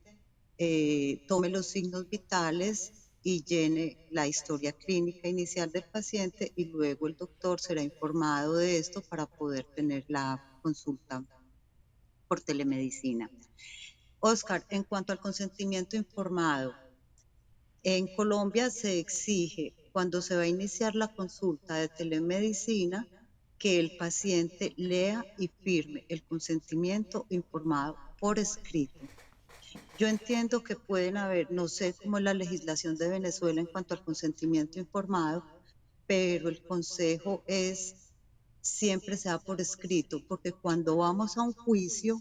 tome los signos vitales y llene la historia clínica inicial del paciente, y luego el doctor será informado de esto para poder tener la consulta por telemedicina. Oscar, en cuanto al consentimiento informado, en Colombia se exige, cuando se va a iniciar la consulta de telemedicina, que el paciente lea y firme el consentimiento informado por escrito. Yo entiendo que pueden haber, no sé cómo es la legislación de Venezuela en cuanto al consentimiento informado, pero el consejo es siempre sea por escrito, porque cuando vamos a un juicio,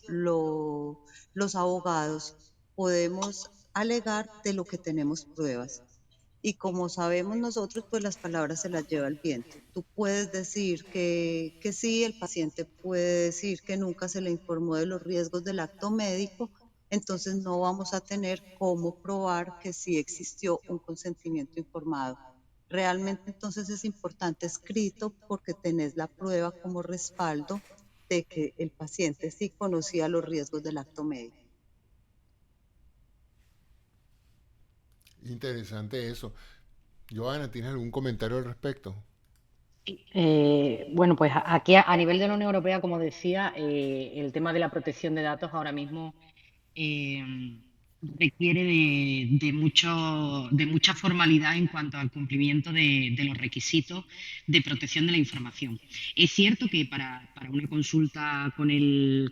los abogados podemos alegar de lo que tenemos pruebas. Y como sabemos nosotros, pues las palabras se las lleva el viento. Tú puedes decir que sí, el paciente puede decir que nunca se le informó de los riesgos del acto médico, entonces no vamos a tener cómo probar que sí existió un consentimiento informado. Realmente entonces es importante escrito porque tenés la prueba como respaldo de que el paciente sí conocía los riesgos del acto médico. Interesante eso. Joana, ¿tienes algún comentario al respecto? Bueno, pues aquí a nivel de la Unión Europea, como decía, el tema de la protección de datos ahora mismo eh, requiere de mucha formalidad en cuanto al cumplimiento de los requisitos de protección de la información. Es cierto que para una consulta con el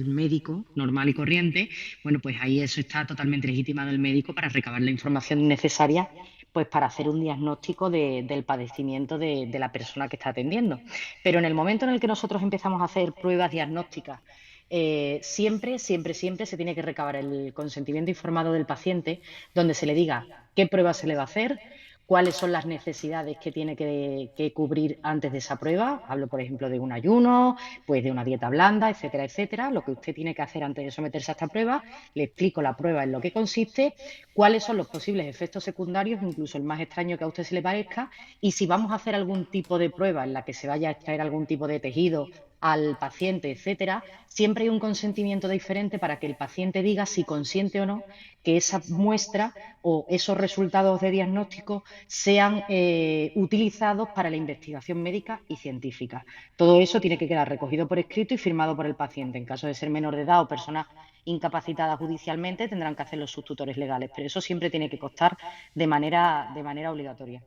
médico normal y corriente, bueno, pues ahí eso está totalmente legitimado el médico para recabar la información necesaria, pues para hacer un diagnóstico del padecimiento de la persona que está atendiendo. Pero en el momento en el que nosotros empezamos a hacer pruebas diagnósticas, siempre se tiene que recabar el consentimiento informado del paciente, donde se le diga qué prueba se le va a hacer, cuáles son las necesidades que tiene que cubrir antes de esa prueba. Hablo, por ejemplo, de un ayuno, pues de una dieta blanda, etcétera, etcétera. Lo que usted tiene que hacer antes de someterse a esta prueba. Le explico la prueba en lo que consiste, cuáles son los posibles efectos secundarios, incluso el más extraño que a usted se le parezca, y si vamos a hacer algún tipo de prueba en la que se vaya a extraer algún tipo de tejido al paciente, etcétera, siempre hay un consentimiento diferente para que el paciente diga si consiente o no que esa muestra o esos resultados de diagnóstico sean utilizados para la investigación médica y científica. Todo eso tiene que quedar recogido por escrito y firmado por el paciente. En caso de ser menor de edad o persona incapacitada judicialmente, tendrán que hacerlo sus tutores legales, pero eso siempre tiene que constar de manera obligatoria.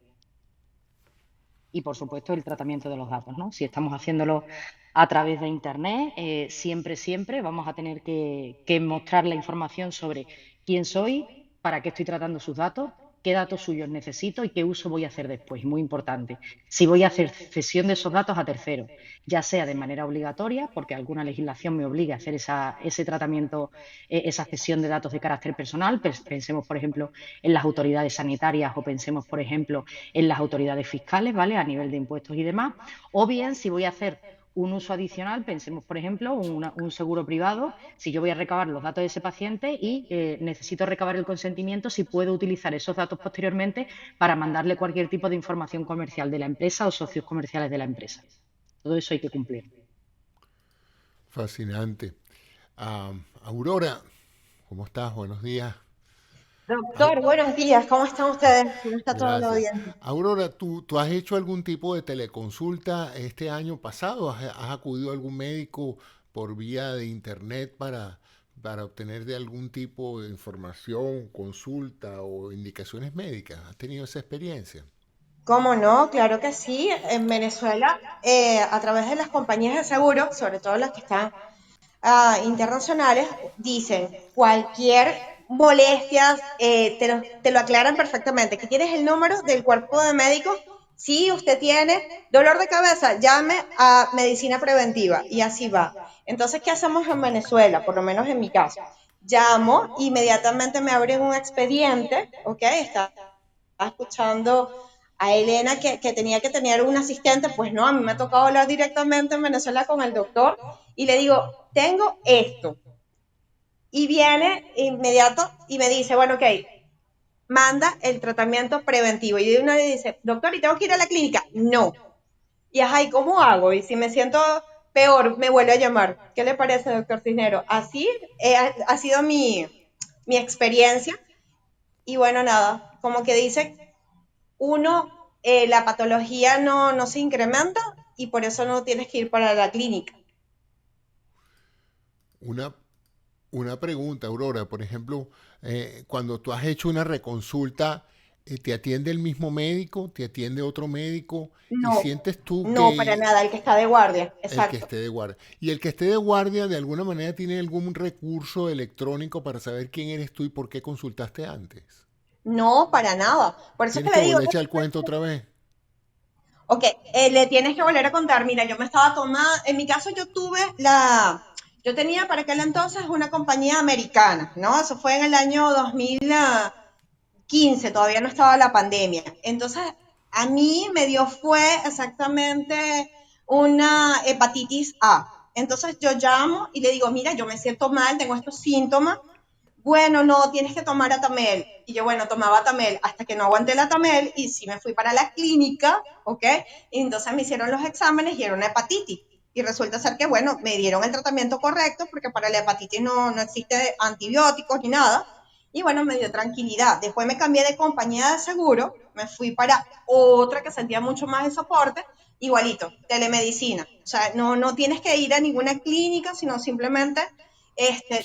Y, por supuesto, el tratamiento de los datos, ¿no? Si estamos haciéndolo a través de Internet, siempre vamos a tener que mostrar la información sobre quién soy, para qué estoy tratando sus datos, qué datos suyos necesito y qué uso voy a hacer después. Muy importante. Si voy a hacer cesión de esos datos a terceros, ya sea de manera obligatoria, porque alguna legislación me obliga a hacer ese tratamiento, esa cesión de datos de carácter personal. Pensemos, por ejemplo, en las autoridades sanitarias o pensemos, por ejemplo, en las autoridades fiscales, ¿vale? A nivel de impuestos y demás. O bien, si voy a hacer un uso adicional, pensemos, por ejemplo, un seguro privado, si yo voy a recabar los datos de ese paciente y necesito recabar el consentimiento, si puedo utilizar esos datos posteriormente para mandarle cualquier tipo de información comercial de la empresa o socios comerciales de la empresa. Todo eso hay que cumplir. Fascinante. Aurora, ¿cómo estás? Buenos días. Doctor, buenos días, ¿cómo están ustedes? ¿Cómo está todo la Gracias. audiencia? Aurora, ¿tú has hecho algún tipo de teleconsulta este año pasado? ¿Has acudido a algún médico por vía de internet para obtener de algún tipo de información, consulta o indicaciones médicas? ¿Has tenido esa experiencia? ¿Cómo no? Claro que sí. En Venezuela, a través de las compañías de seguro, sobre todo las que están internacionales, dicen cualquier molestia, te lo aclaran perfectamente, que tienes el número del cuerpo de médicos. Si usted tiene dolor de cabeza, llame a medicina preventiva y así va. Entonces, ¿qué hacemos en Venezuela? Por lo menos en mi caso. Llamo, inmediatamente me abren un expediente, ¿ok? Está escuchando a Elena que tenía que tener un asistente, pues no, a mí me ha tocado hablar directamente en Venezuela con el doctor y le digo, tengo esto. Y viene inmediato y me dice, bueno, ok, manda el tratamiento preventivo. Y de una le dice, doctor, ¿y tengo que ir a la clínica? No. Y ajá, ¿y cómo hago? Y si me siento peor, me vuelve a llamar. ¿Qué le parece, doctor Cisnero? Así ha sido mi experiencia. Y bueno, nada, como que dice uno, la patología no se incrementa y por eso no tienes que ir para la clínica. Una, una pregunta, Aurora. Por ejemplo, cuando tú has hecho una reconsulta, ¿te atiende el mismo médico? ¿Te atiende otro médico? ¿Y No, sientes tú no, para que nada, el que está de guardia, el que exacto. esté de guardia? ¿Y el que esté de guardia de alguna manera tiene algún recurso electrónico para saber quién eres tú y por qué consultaste antes? No, para nada. Por eso ¿Tienes que que le digo, volver a echar el cuento otra vez? ok, le tienes que volver a contar, mira, yo me estaba tomando, en mi caso yo tenía para aquel entonces una compañía americana, ¿no? Eso fue en el año 2015, todavía no estaba la pandemia. Entonces, a mí me dio fue exactamente una hepatitis A. Entonces yo llamo y le digo, mira, yo me siento mal, tengo estos síntomas. Bueno, no, tienes que tomar Atamel. Y yo, bueno, tomaba Atamel hasta que no aguanté el Atamel y sí me fui para la clínica, ¿ok? Y entonces me hicieron los exámenes y era una hepatitis. Y resulta ser que, bueno, me dieron el tratamiento correcto porque para la hepatitis no existe antibióticos ni nada. Y bueno, me dio tranquilidad. Después me cambié de compañía de seguro, me fui para otra que sentía mucho más de soporte, igualito, telemedicina. O sea, no tienes que ir a ninguna clínica, sino simplemente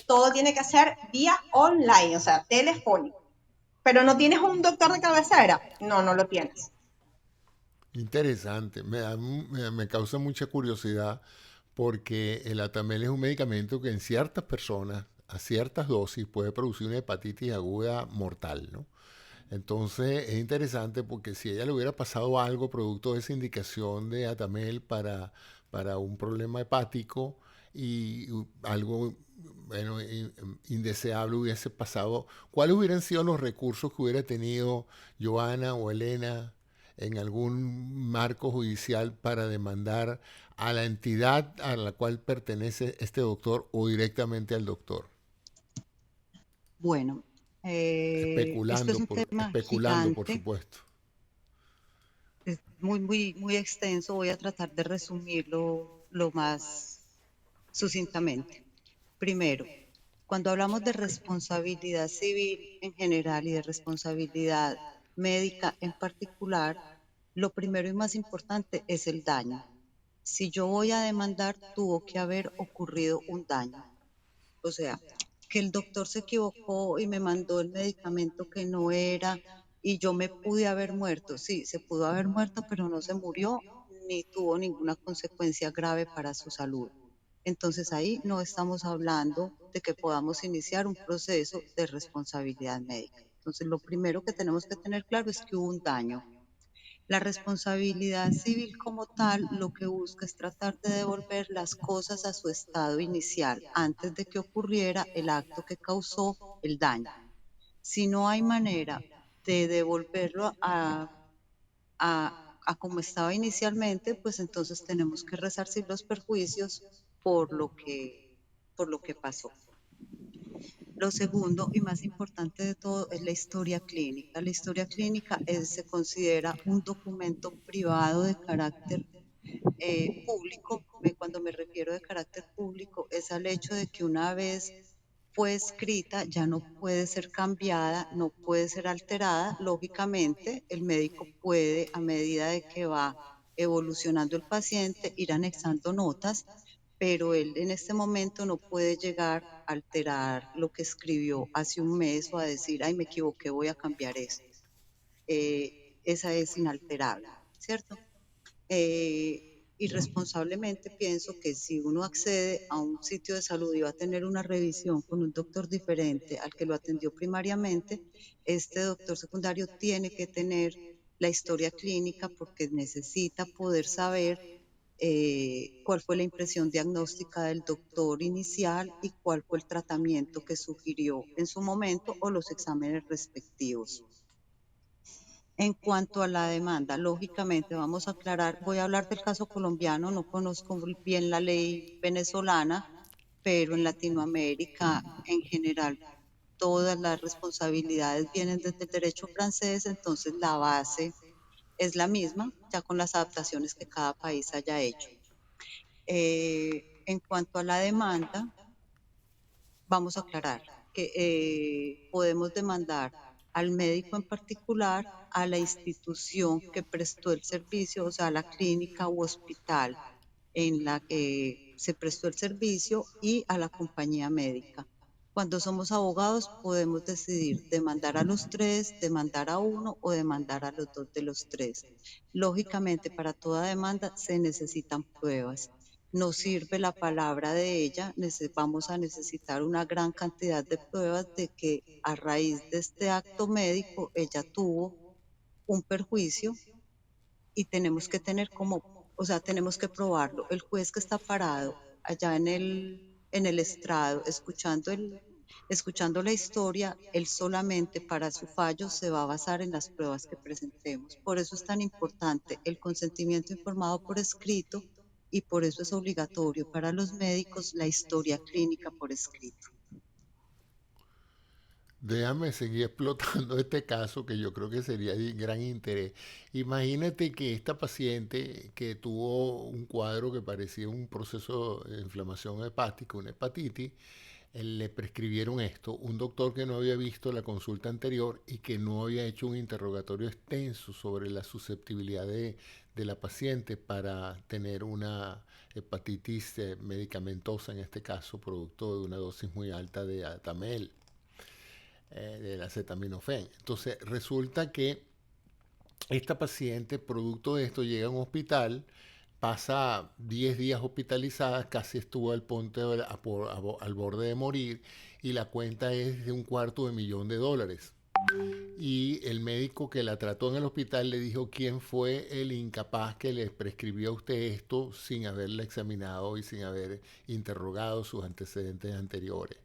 todo tiene que ser vía online, o sea, telefónico. Pero no tienes un doctor de cabecera. No lo tienes. Interesante, me causa mucha curiosidad porque el Atamel es un medicamento que en ciertas personas, a ciertas dosis, puede producir una hepatitis aguda mortal, ¿no? Entonces es interesante porque si a ella le hubiera pasado algo producto de esa indicación de Atamel para un problema hepático y algo bueno, indeseable hubiese pasado, ¿cuáles hubieran sido los recursos que hubiera tenido Joana o Elena en algún marco judicial para demandar a la entidad a la cual pertenece este doctor o directamente al doctor? Bueno, esto es un tema Especulando, por gigante, supuesto. es muy extenso. Voy a tratar de resumirlo lo más sucintamente. Primero, cuando hablamos de responsabilidad civil en general y de responsabilidad médica en particular, lo primero y más importante es el daño. Si yo voy a demandar, tuvo que haber ocurrido un daño. O sea, que el doctor se equivocó y me mandó el medicamento que no era y yo me pude haber muerto. Sí, se pudo haber muerto, pero no se murió ni tuvo ninguna consecuencia grave para su salud. Entonces ahí no estamos hablando de que podamos iniciar un proceso de responsabilidad médica. Entonces, lo primero que tenemos que tener claro es que hubo un daño. La responsabilidad civil como tal lo que busca es tratar de devolver las cosas a su estado inicial antes de que ocurriera el acto que causó el daño. Si no hay manera de devolverlo a como estaba inicialmente, pues entonces tenemos que resarcir los perjuicios por por lo que pasó. Lo segundo y más importante de todo es la historia clínica. La historia clínica se considera un documento privado de carácter público. Cuando me refiero de carácter público es al hecho de que una vez fue escrita ya no puede ser cambiada, no puede ser alterada. Lógicamente, el médico puede, a medida de que va evolucionando el paciente, ir anexando notas, pero él en este momento no puede llegar a alterar lo que escribió hace un mes o a decir, ay, me equivoqué, voy a cambiar esto. Esa es inalterable, ¿cierto? Irresponsablemente pienso que si uno accede a un sitio de salud y va a tener una revisión con un doctor diferente al que lo atendió primariamente, este doctor secundario tiene que tener la historia clínica porque necesita poder saber cuál fue la impresión diagnóstica del doctor inicial y cuál fue el tratamiento que sugirió en su momento o los exámenes respectivos. En cuanto a la demanda, lógicamente vamos a aclarar, voy a hablar del caso colombiano, no conozco bien la ley venezolana, pero en Latinoamérica en general todas las responsabilidades vienen desde el derecho francés, entonces la base es la misma, ya con las adaptaciones que cada país haya hecho. En cuanto a la demanda, vamos a aclarar que podemos demandar al médico en particular, a la institución que prestó el servicio, o sea, la clínica u hospital en la que se prestó el servicio y a la compañía médica. Cuando somos abogados podemos decidir demandar a los tres, demandar a uno o demandar a los dos de los tres. Lógicamente, para toda demanda se necesitan pruebas. No sirve la palabra de ella, vamos a necesitar una gran cantidad de pruebas de que a raíz de este acto médico ella tuvo un perjuicio y tenemos que tener o sea, tenemos que probarlo. El juez que está parado allá en el estrado, escuchando la historia, él solamente para su fallo se va a basar en las pruebas que presentemos. Por eso es tan importante el consentimiento informado por escrito y por eso es obligatorio para los médicos la historia clínica por escrito. Déjame seguir explotando este caso que yo creo que sería de gran interés. Imagínate que esta paciente que tuvo un cuadro que parecía un proceso de inflamación hepática, una hepatitis, le prescribieron esto, un doctor que no había visto la consulta anterior y que no había hecho un interrogatorio extenso sobre la susceptibilidad de la paciente para tener una hepatitis medicamentosa, en este caso, producto de una dosis muy alta de Atamel, del acetaminofén. Entonces resulta que esta paciente, producto de esto, llega a un hospital, pasa 10 días hospitalizada, casi estuvo al borde de morir y la cuenta es de $250,000. Y el médico que la trató en el hospital le dijo quién fue el incapaz que le prescribió a usted esto sin haberla examinado y sin haber interrogado sus antecedentes anteriores.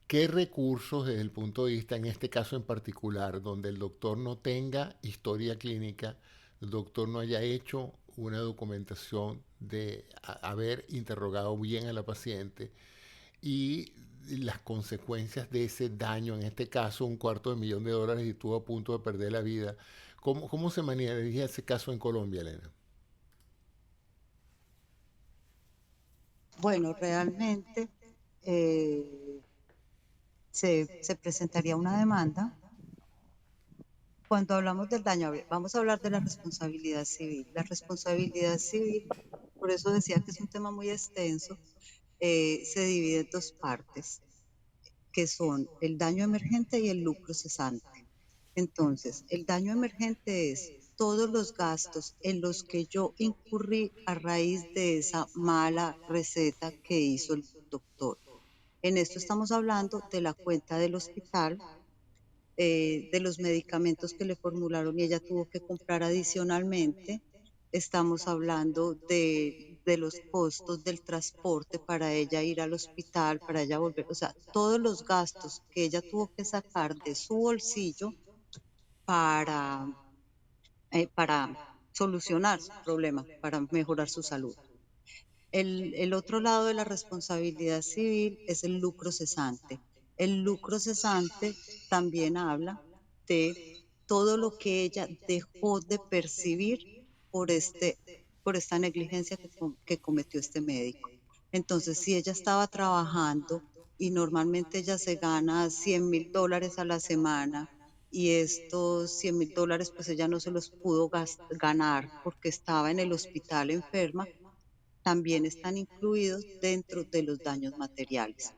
¿Qué recursos desde el punto de vista, en este caso en particular, donde el doctor no tenga historia clínica, el doctor no haya hecho una documentación de haber interrogado bien a la paciente y las consecuencias de ese daño, en este caso $250,000 y estuvo a punto de perder la vida? ¿Cómo se manejaría ese caso en Colombia, Elena? Bueno, realmente se presentaría una demanda. Cuando hablamos del daño, vamos a hablar de la responsabilidad civil. La responsabilidad civil, por eso decía que es un tema muy extenso, se divide en dos partes, que son el daño emergente y el lucro cesante. Entonces, el daño emergente es todos los gastos en los que yo incurrí a raíz de esa mala receta que hizo el doctor. En esto estamos hablando de la cuenta del hospital, de los medicamentos que le formularon y ella tuvo que comprar adicionalmente. Estamos hablando de los costos del transporte para ella ir al hospital, para ella volver, o sea, todos los gastos que ella tuvo que sacar de su bolsillo para, para solucionar su problema, para mejorar su salud. El otro lado de la responsabilidad civil es el lucro cesante. El lucro cesante también habla de todo lo que ella dejó de percibir por esta negligencia que cometió este médico. Entonces, si ella estaba trabajando y normalmente ella se gana $100,000 a la semana y estos $100,000 pues ella no se los pudo ganar porque estaba en el hospital enferma, también están incluidos dentro de los daños materiales.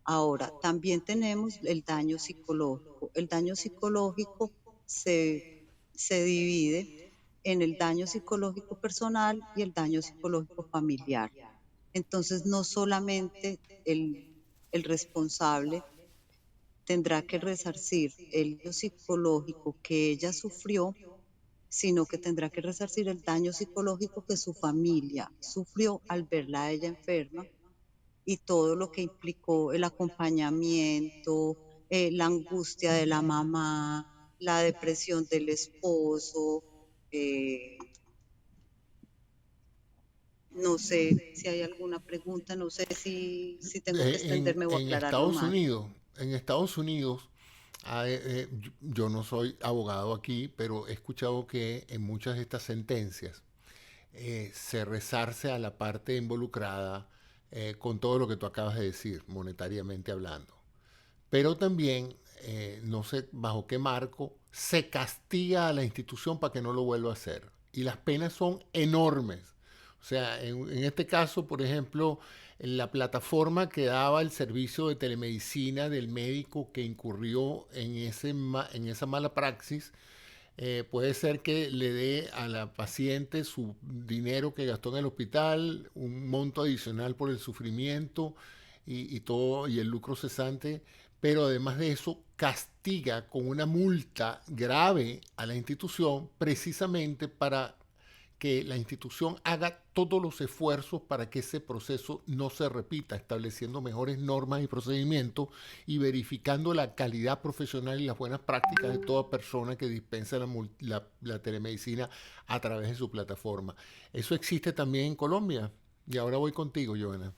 Ahora, también tenemos el daño psicológico. El daño psicológico se divide en el daño psicológico personal y el daño psicológico familiar. Entonces, no solamente el responsable tendrá que resarcir el daño psicológico que ella sufrió, sino que tendrá que resarcir el daño psicológico que su familia sufrió al verla a ella enferma y todo lo que implicó el acompañamiento, la angustia de la mamá, la depresión del esposo. No sé si hay alguna pregunta, no sé si tengo que extenderme o aclararlo más. En Estados Unidos, yo no soy abogado aquí, pero he escuchado que en muchas de estas sentencias se resarce a la parte involucrada con todo lo que tú acabas de decir, monetariamente hablando. Pero también, no sé bajo qué marco, se castiga a la institución para que no lo vuelva a hacer. Y las penas son enormes. O sea, en este caso, por ejemplo, en la plataforma que daba el servicio de telemedicina del médico que incurrió en esa mala praxis, puede ser que le dé a la paciente su dinero que gastó en el hospital, un monto adicional por el sufrimiento y todo, y el lucro cesante, pero además de eso castiga con una multa grave a la institución precisamente para que la institución haga todos los esfuerzos para que ese proceso no se repita, estableciendo mejores normas y procedimientos y verificando la calidad profesional y las buenas prácticas de toda persona que dispensa la telemedicina a través de su plataforma. Eso existe también en Colombia. Y ahora voy contigo, Joana.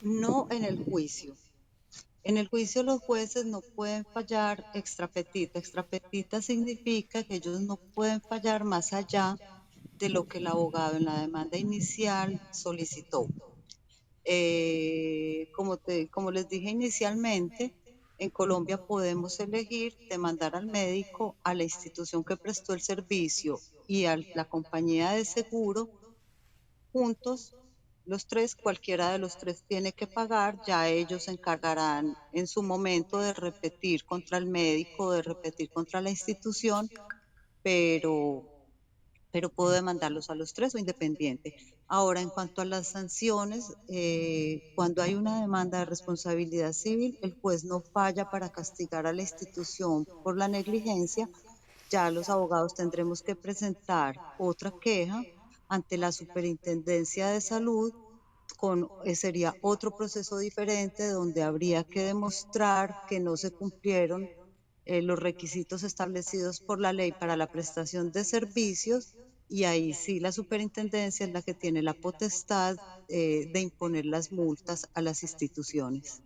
No en el juicio. En el juicio los jueces no pueden fallar extra petita. Extra petita significa que ellos no pueden fallar más allá de lo que el abogado en la demanda inicial solicitó. Como les dije inicialmente, en Colombia podemos elegir demandar al médico, a la institución que prestó el servicio y a la compañía de seguro juntos. Los tres, cualquiera de los tres tiene que pagar, ya ellos se encargarán en su momento de repetir contra el médico, de repetir contra la institución, pero puedo demandarlos a los tres o independiente. Ahora, en cuanto a las sanciones, cuando hay una demanda de responsabilidad civil, el juez no falla para castigar a la institución por la negligencia. Ya los abogados tendremos que presentar otra queja ante la Superintendencia de Salud, sería otro proceso diferente donde habría que demostrar que no se cumplieron los requisitos establecidos por la ley para la prestación de servicios, y ahí sí la superintendencia es la que tiene la potestad de imponer las multas a las instituciones.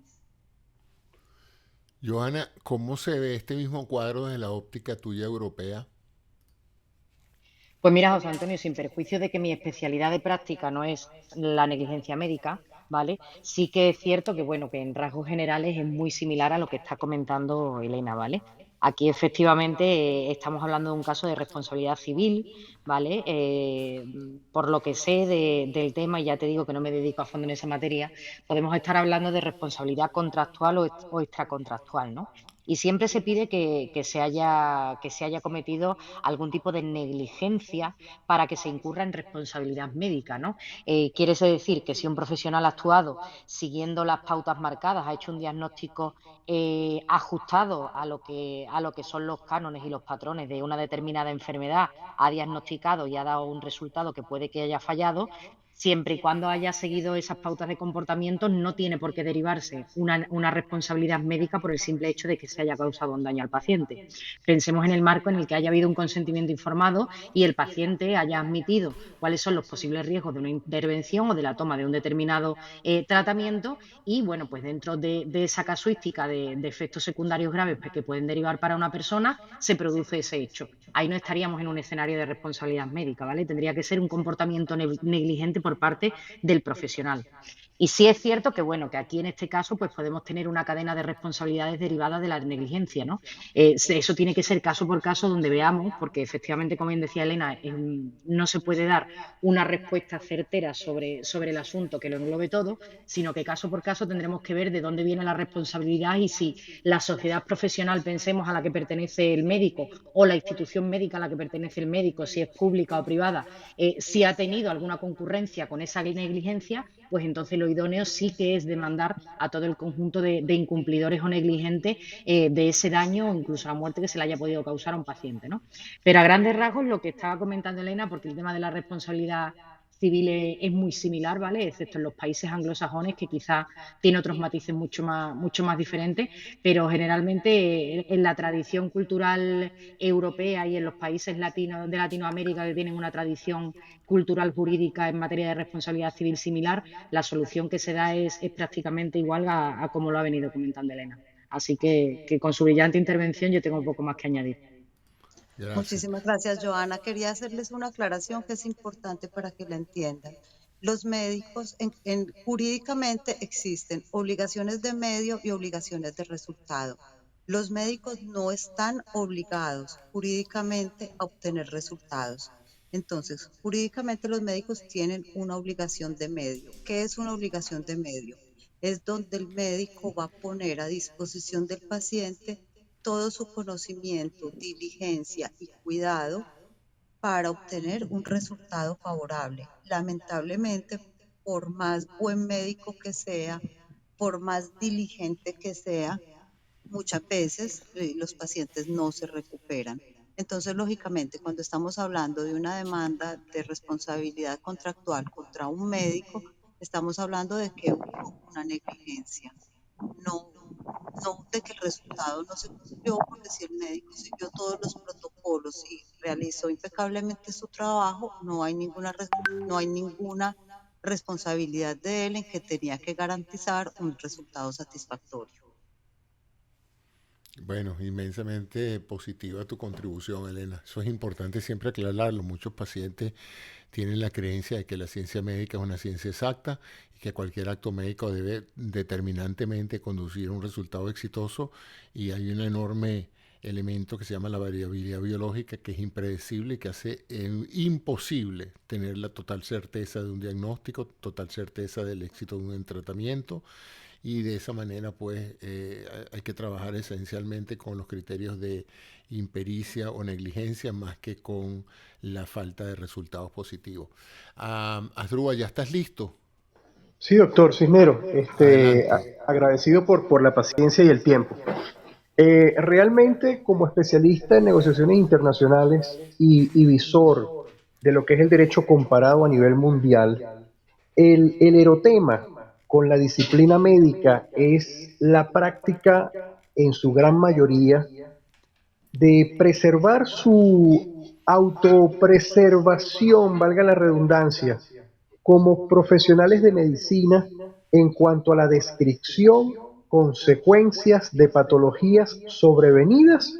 Joana, ¿cómo se ve este mismo cuadro desde la óptica tuya europea? Pues mira, José Antonio, sin perjuicio de que mi especialidad de práctica no es la negligencia médica, ¿vale? Sí que es cierto que, bueno, que en rasgos generales es muy similar a lo que está comentando Elena, ¿vale? Aquí efectivamente estamos hablando de un caso de responsabilidad civil, ¿vale? Por lo que sé del tema, y ya te digo que no me dedico a fondo en esa materia, podemos estar hablando de responsabilidad contractual o extracontractual, ¿no? y siempre se pide que se haya cometido algún tipo de negligencia para que se incurra en responsabilidad médica, ¿no? Quiere decir que si un profesional ha actuado siguiendo las pautas marcadas, ha hecho un diagnóstico ajustado a lo que son los cánones y los patrones de una determinada enfermedad, ha diagnosticado y ha dado un resultado que puede que haya fallado, siempre y cuando haya seguido esas pautas de comportamiento, no tiene por qué derivarse una responsabilidad médica por el simple hecho de que se haya causado un daño al paciente. Pensemos en el marco en el que haya habido un consentimiento informado y el paciente haya admitido cuáles son los posibles riesgos de una intervención o de la toma de un determinado tratamiento y, bueno, pues dentro de esa casuística de efectos secundarios graves que pueden derivar para una persona, se produce ese hecho. Ahí no estaríamos en un escenario de responsabilidad médica, ¿vale? Tendría que ser un comportamiento negligente por parte del profesional. Y sí es cierto que, bueno, que aquí en este caso pues podemos tener una cadena de responsabilidades derivadas de la negligencia, ¿no? Eso tiene que ser caso por caso donde veamos, porque efectivamente, como bien decía Elena, no se puede dar una respuesta certera sobre el asunto que lo englobe todo, sino que caso por caso tendremos que ver de dónde viene la responsabilidad y si la sociedad profesional, pensemos, a la que pertenece el médico o la institución médica a la que pertenece el médico, si es pública o privada, si ha tenido alguna concurrencia con esa negligencia, pues entonces lo idóneo sí que es demandar a todo el conjunto de incumplidores o negligentes de ese daño o incluso la muerte que se le haya podido causar a un paciente, ¿no? Pero a grandes rasgos lo que estaba comentando Elena, porque el tema de la responsabilidad civil es muy similar, ¿vale? Excepto en los países anglosajones, que quizás tiene otros matices mucho más diferentes, pero generalmente en la tradición cultural europea y en los países de Latinoamérica que tienen una tradición cultural jurídica en materia de responsabilidad civil similar, la solución que se da es prácticamente igual a como lo ha venido comentando Elena. Así que con su brillante intervención yo tengo un poco más que añadir. Gracias. Muchísimas gracias, Joana. Quería hacerles una aclaración que es importante para que la entiendan. Los médicos, jurídicamente existen obligaciones de medio y obligaciones de resultado. Los médicos no están obligados jurídicamente a obtener resultados. Entonces, jurídicamente los médicos tienen una obligación de medio. ¿Qué es una obligación de medio? Es donde el médico va a poner a disposición del paciente todo su conocimiento, diligencia y cuidado para obtener un resultado favorable. Lamentablemente, por más buen médico que sea, por más diligente que sea, muchas veces los pacientes no se recuperan. Entonces, lógicamente, cuando estamos hablando de una demanda de responsabilidad contractual contra un médico, estamos hablando de que hubo una negligencia, no de que el resultado no se cumplió, porque si el médico siguió todos los protocolos y realizó impecablemente su trabajo, no hay ninguna responsabilidad de él en que tenía que garantizar un resultado satisfactorio. Bueno, inmensamente positiva tu contribución, Elena. Eso es importante siempre aclararlo. Muchos pacientes tienen la creencia de que la ciencia médica es una ciencia exacta y que cualquier acto médico debe determinantemente conducir a un resultado exitoso, y hay un enorme elemento que se llama la variabilidad biológica, que es impredecible y que hace imposible tener la total certeza de un diagnóstico, total certeza del éxito de un tratamiento, y de esa manera pues hay que trabajar esencialmente con los criterios de impericia o negligencia más que con la falta de resultados positivos. Asdrúbal, ¿ya estás listo? Sí, doctor Cisneros, Adelante. agradecido por la paciencia y el tiempo. Realmente, como especialista en negociaciones internacionales y visor de lo que es el derecho comparado a nivel mundial, el erotema con la disciplina médica es la práctica, en su gran mayoría, de preservar su autopreservación, valga la redundancia, como profesionales de medicina en cuanto a la descripción, consecuencias de patologías sobrevenidas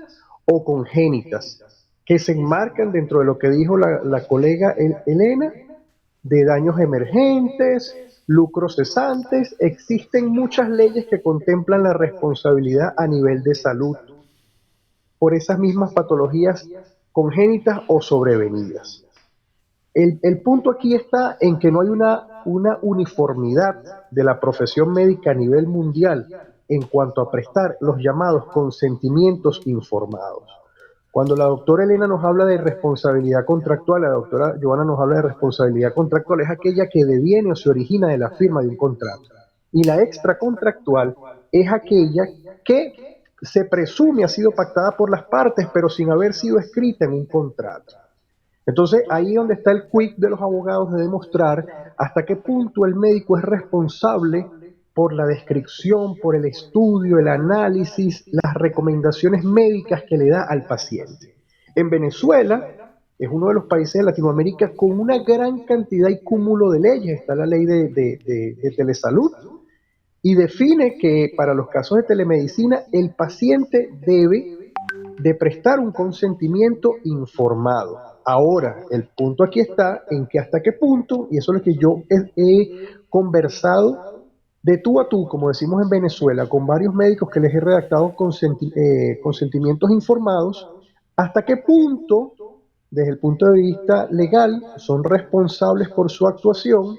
o congénitas, que se enmarcan dentro de lo que dijo la colega Elena, de daños emergentes, lucros cesantes. Existen muchas leyes que contemplan la responsabilidad a nivel de salud por esas mismas patologías congénitas o sobrevenidas. El punto aquí está en que no hay una uniformidad de la profesión médica a nivel mundial en cuanto a prestar los llamados consentimientos informados. Cuando la doctora Elena nos habla de responsabilidad contractual, la doctora Joana nos habla de responsabilidad contractual, es aquella que deviene o se origina de la firma de un contrato. Y la extracontractual es aquella que se presume ha sido pactada por las partes, pero sin haber sido escrita en un contrato. Entonces, ahí es donde está el quick de los abogados de demostrar hasta qué punto el médico es responsable por la descripción, por el estudio, el análisis, las recomendaciones médicas que le da al paciente. En Venezuela es uno de los países de Latinoamérica con una gran cantidad y cúmulo de leyes. Está la ley de telesalud y define que para los casos de telemedicina el paciente debe de prestar un consentimiento informado. Ahora, el punto aquí está en que hasta qué punto, y eso es lo que yo he conversado de tú a tú, como decimos en Venezuela, con varios médicos que les he redactado consentimientos informados, hasta qué punto, desde el punto de vista legal, son responsables por su actuación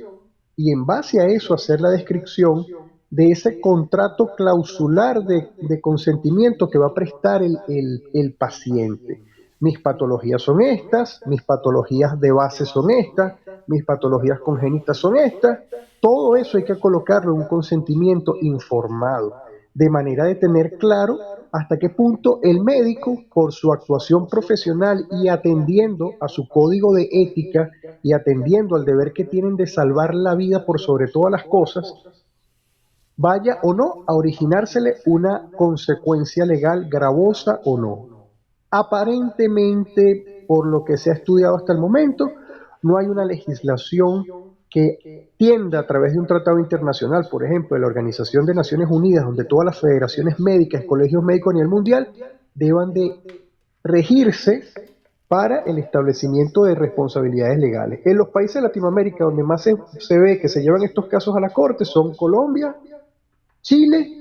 y en base a eso hacer la descripción de ese contrato clausular de consentimiento que va a prestar el paciente. Mis patologías son estas, mis patologías de base son estas, mis patologías congénitas son estas. Todo eso hay que colocarlo en un consentimiento informado, de manera de tener claro hasta qué punto el médico, por su actuación profesional y atendiendo a su código de ética y atendiendo al deber que tienen de salvar la vida por sobre todas las cosas, vaya o no a originársele una consecuencia legal gravosa o no. Aparentemente, por lo que se ha estudiado hasta el momento, no hay una legislación que tienda a través de un tratado internacional, por ejemplo, de la Organización de Naciones Unidas, donde todas las federaciones médicas, colegios médicos a nivel mundial, deban de regirse para el establecimiento de responsabilidades legales. En los países de Latinoamérica donde más se ve que se llevan estos casos a la corte son Colombia, Chile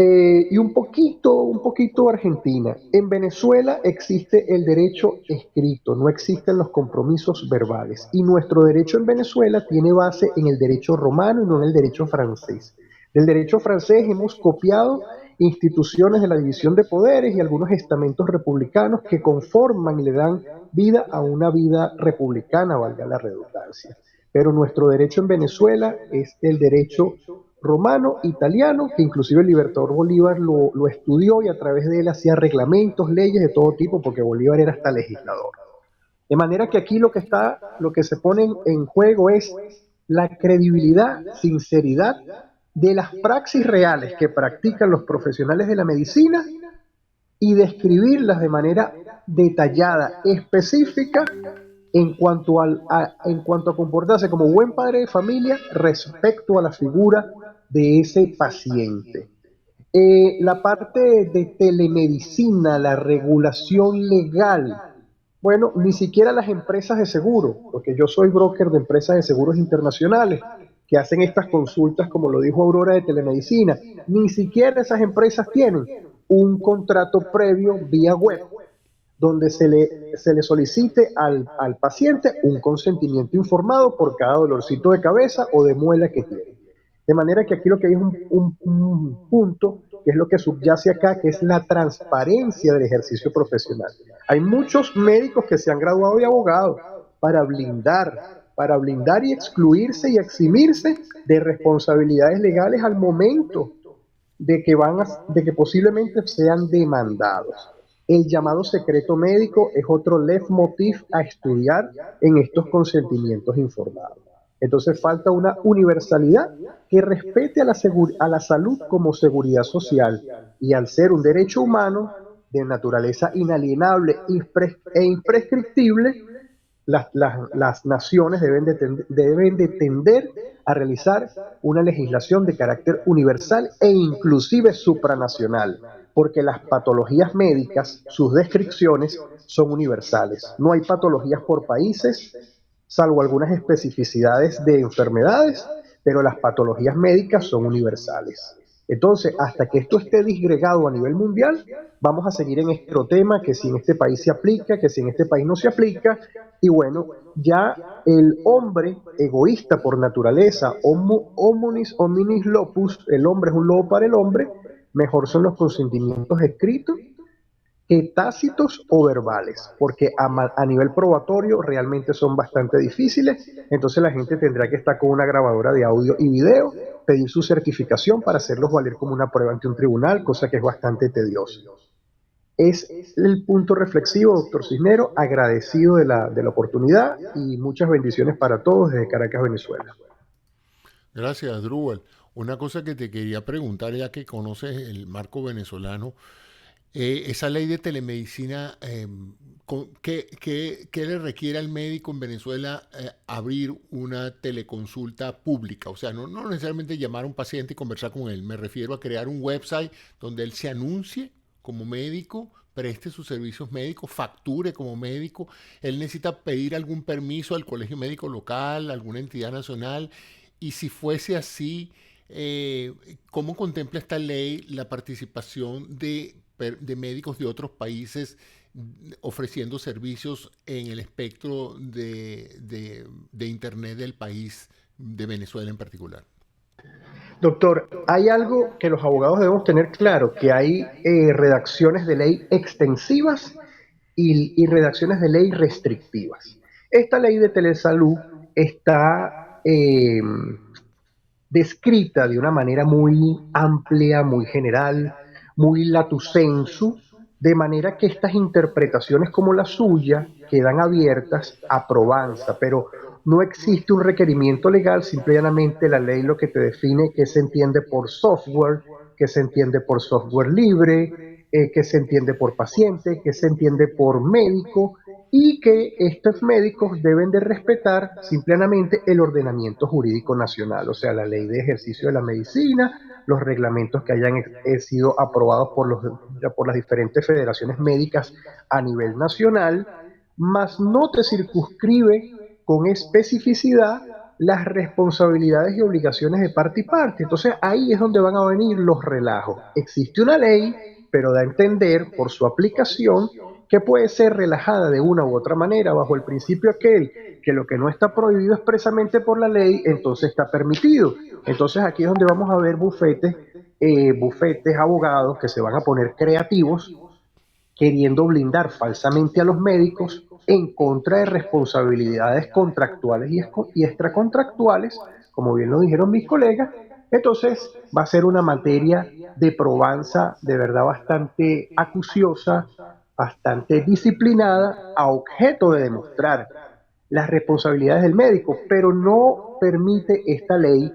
y un poquito Argentina. En Venezuela existe el derecho escrito, no existen los compromisos verbales. Y nuestro derecho en Venezuela tiene base en el derecho romano y no en el derecho francés. Del derecho francés hemos copiado instituciones de la división de poderes y algunos estamentos republicanos que conforman y le dan vida a una vida republicana, valga la redundancia. Pero nuestro derecho en Venezuela es el derecho romano, italiano, que inclusive el libertador Bolívar lo estudió y a través de él hacía reglamentos, leyes de todo tipo, porque Bolívar era hasta legislador. De manera que aquí lo que se pone en juego es la credibilidad, sinceridad de las praxis reales que practican los profesionales de la medicina y describirlas de manera detallada, específica, en cuanto a comportarse como buen padre de familia respecto a la figura de ese paciente. La parte de telemedicina, la regulación legal, bueno, ni siquiera las empresas de seguro, porque yo soy broker de empresas de seguros internacionales que hacen estas consultas, como lo dijo Aurora, de telemedicina, ni siquiera esas empresas tienen un contrato previo vía web donde se le solicite al paciente un consentimiento informado por cada dolorcito de cabeza o de muela que tiene. De manera que aquí lo que hay es un punto, que es lo que subyace acá, que es la transparencia del ejercicio profesional. Hay muchos médicos que se han graduado de abogados para blindar y excluirse y eximirse de responsabilidades legales al momento de que posiblemente sean demandados. El llamado secreto médico es otro leitmotiv a estudiar en estos consentimientos informados. Entonces falta una universalidad que respete a la salud como seguridad social y al ser un derecho humano de naturaleza inalienable e imprescriptible, las naciones deben de tender a realizar una legislación de carácter universal e inclusive supranacional, porque las patologías médicas, sus descripciones son universales. No hay patologías por países, salvo algunas especificidades de enfermedades, pero las patologías médicas son universales. Entonces, hasta que esto esté disgregado a nivel mundial, vamos a seguir en este tema, que si en este país se aplica, que si en este país no se aplica, Y bueno, ya el hombre egoísta por naturaleza, hominis hominis lopus, el hombre es un lobo para el hombre, mejor son los consentimientos escritos que tácitos o verbales, porque a nivel probatorio realmente son bastante difíciles, entonces la gente tendrá que estar con una grabadora de audio y video, pedir su certificación para hacerlos valer como una prueba ante un tribunal, cosa que es bastante tediosa. Es el punto reflexivo, doctor Cisnero, agradecido de la oportunidad y muchas bendiciones para todos desde Caracas, Venezuela. Gracias, Drubal. Una cosa que te quería preguntar, ya que conoces el marco venezolano, esa ley de telemedicina, ¿qué le requiere al médico en Venezuela abrir una teleconsulta pública? O sea, no necesariamente llamar a un paciente y conversar con él. Me refiero a crear un website donde él se anuncie como médico, preste sus servicios médicos, facture como médico. Él necesita pedir algún permiso al colegio médico local, alguna entidad nacional. Y si fuese así, ¿cómo contempla esta ley la participación de médicos de otros países ofreciendo servicios en el espectro de Internet del país, de Venezuela en particular? Doctor, hay algo que los abogados debemos tener claro, que hay redacciones de ley extensivas y redacciones de ley restrictivas. Esta ley de telesalud está descrita de una manera muy amplia, muy general, muy lato sensu, de manera que estas interpretaciones como la suya quedan abiertas a probanza, pero no existe un requerimiento legal, simplemente la ley lo que te define qué se entiende por software, qué se entiende por software libre, qué se entiende por paciente, qué se entiende por médico, y que estos médicos deben de respetar simplemente el ordenamiento jurídico nacional, o sea, la ley de ejercicio de la medicina, los reglamentos que hayan sido aprobados por las diferentes federaciones médicas a nivel nacional, mas no te circunscribe con especificidad las responsabilidades y obligaciones de parte y parte. Entonces ahí es donde van a venir los relajos. Existe una ley, pero da a entender por su aplicación que puede ser relajada de una u otra manera bajo el principio aquel que lo que no está prohibido expresamente por la ley, entonces está permitido. Entonces aquí es donde vamos a ver bufetes, abogados que se van a poner creativos queriendo blindar falsamente a los médicos en contra de responsabilidades contractuales y extracontractuales, como bien lo dijeron mis colegas. Entonces va a ser una materia de probanza de verdad bastante acuciosa, bastante disciplinada, a objeto de demostrar las responsabilidades del médico, pero no permite esta ley,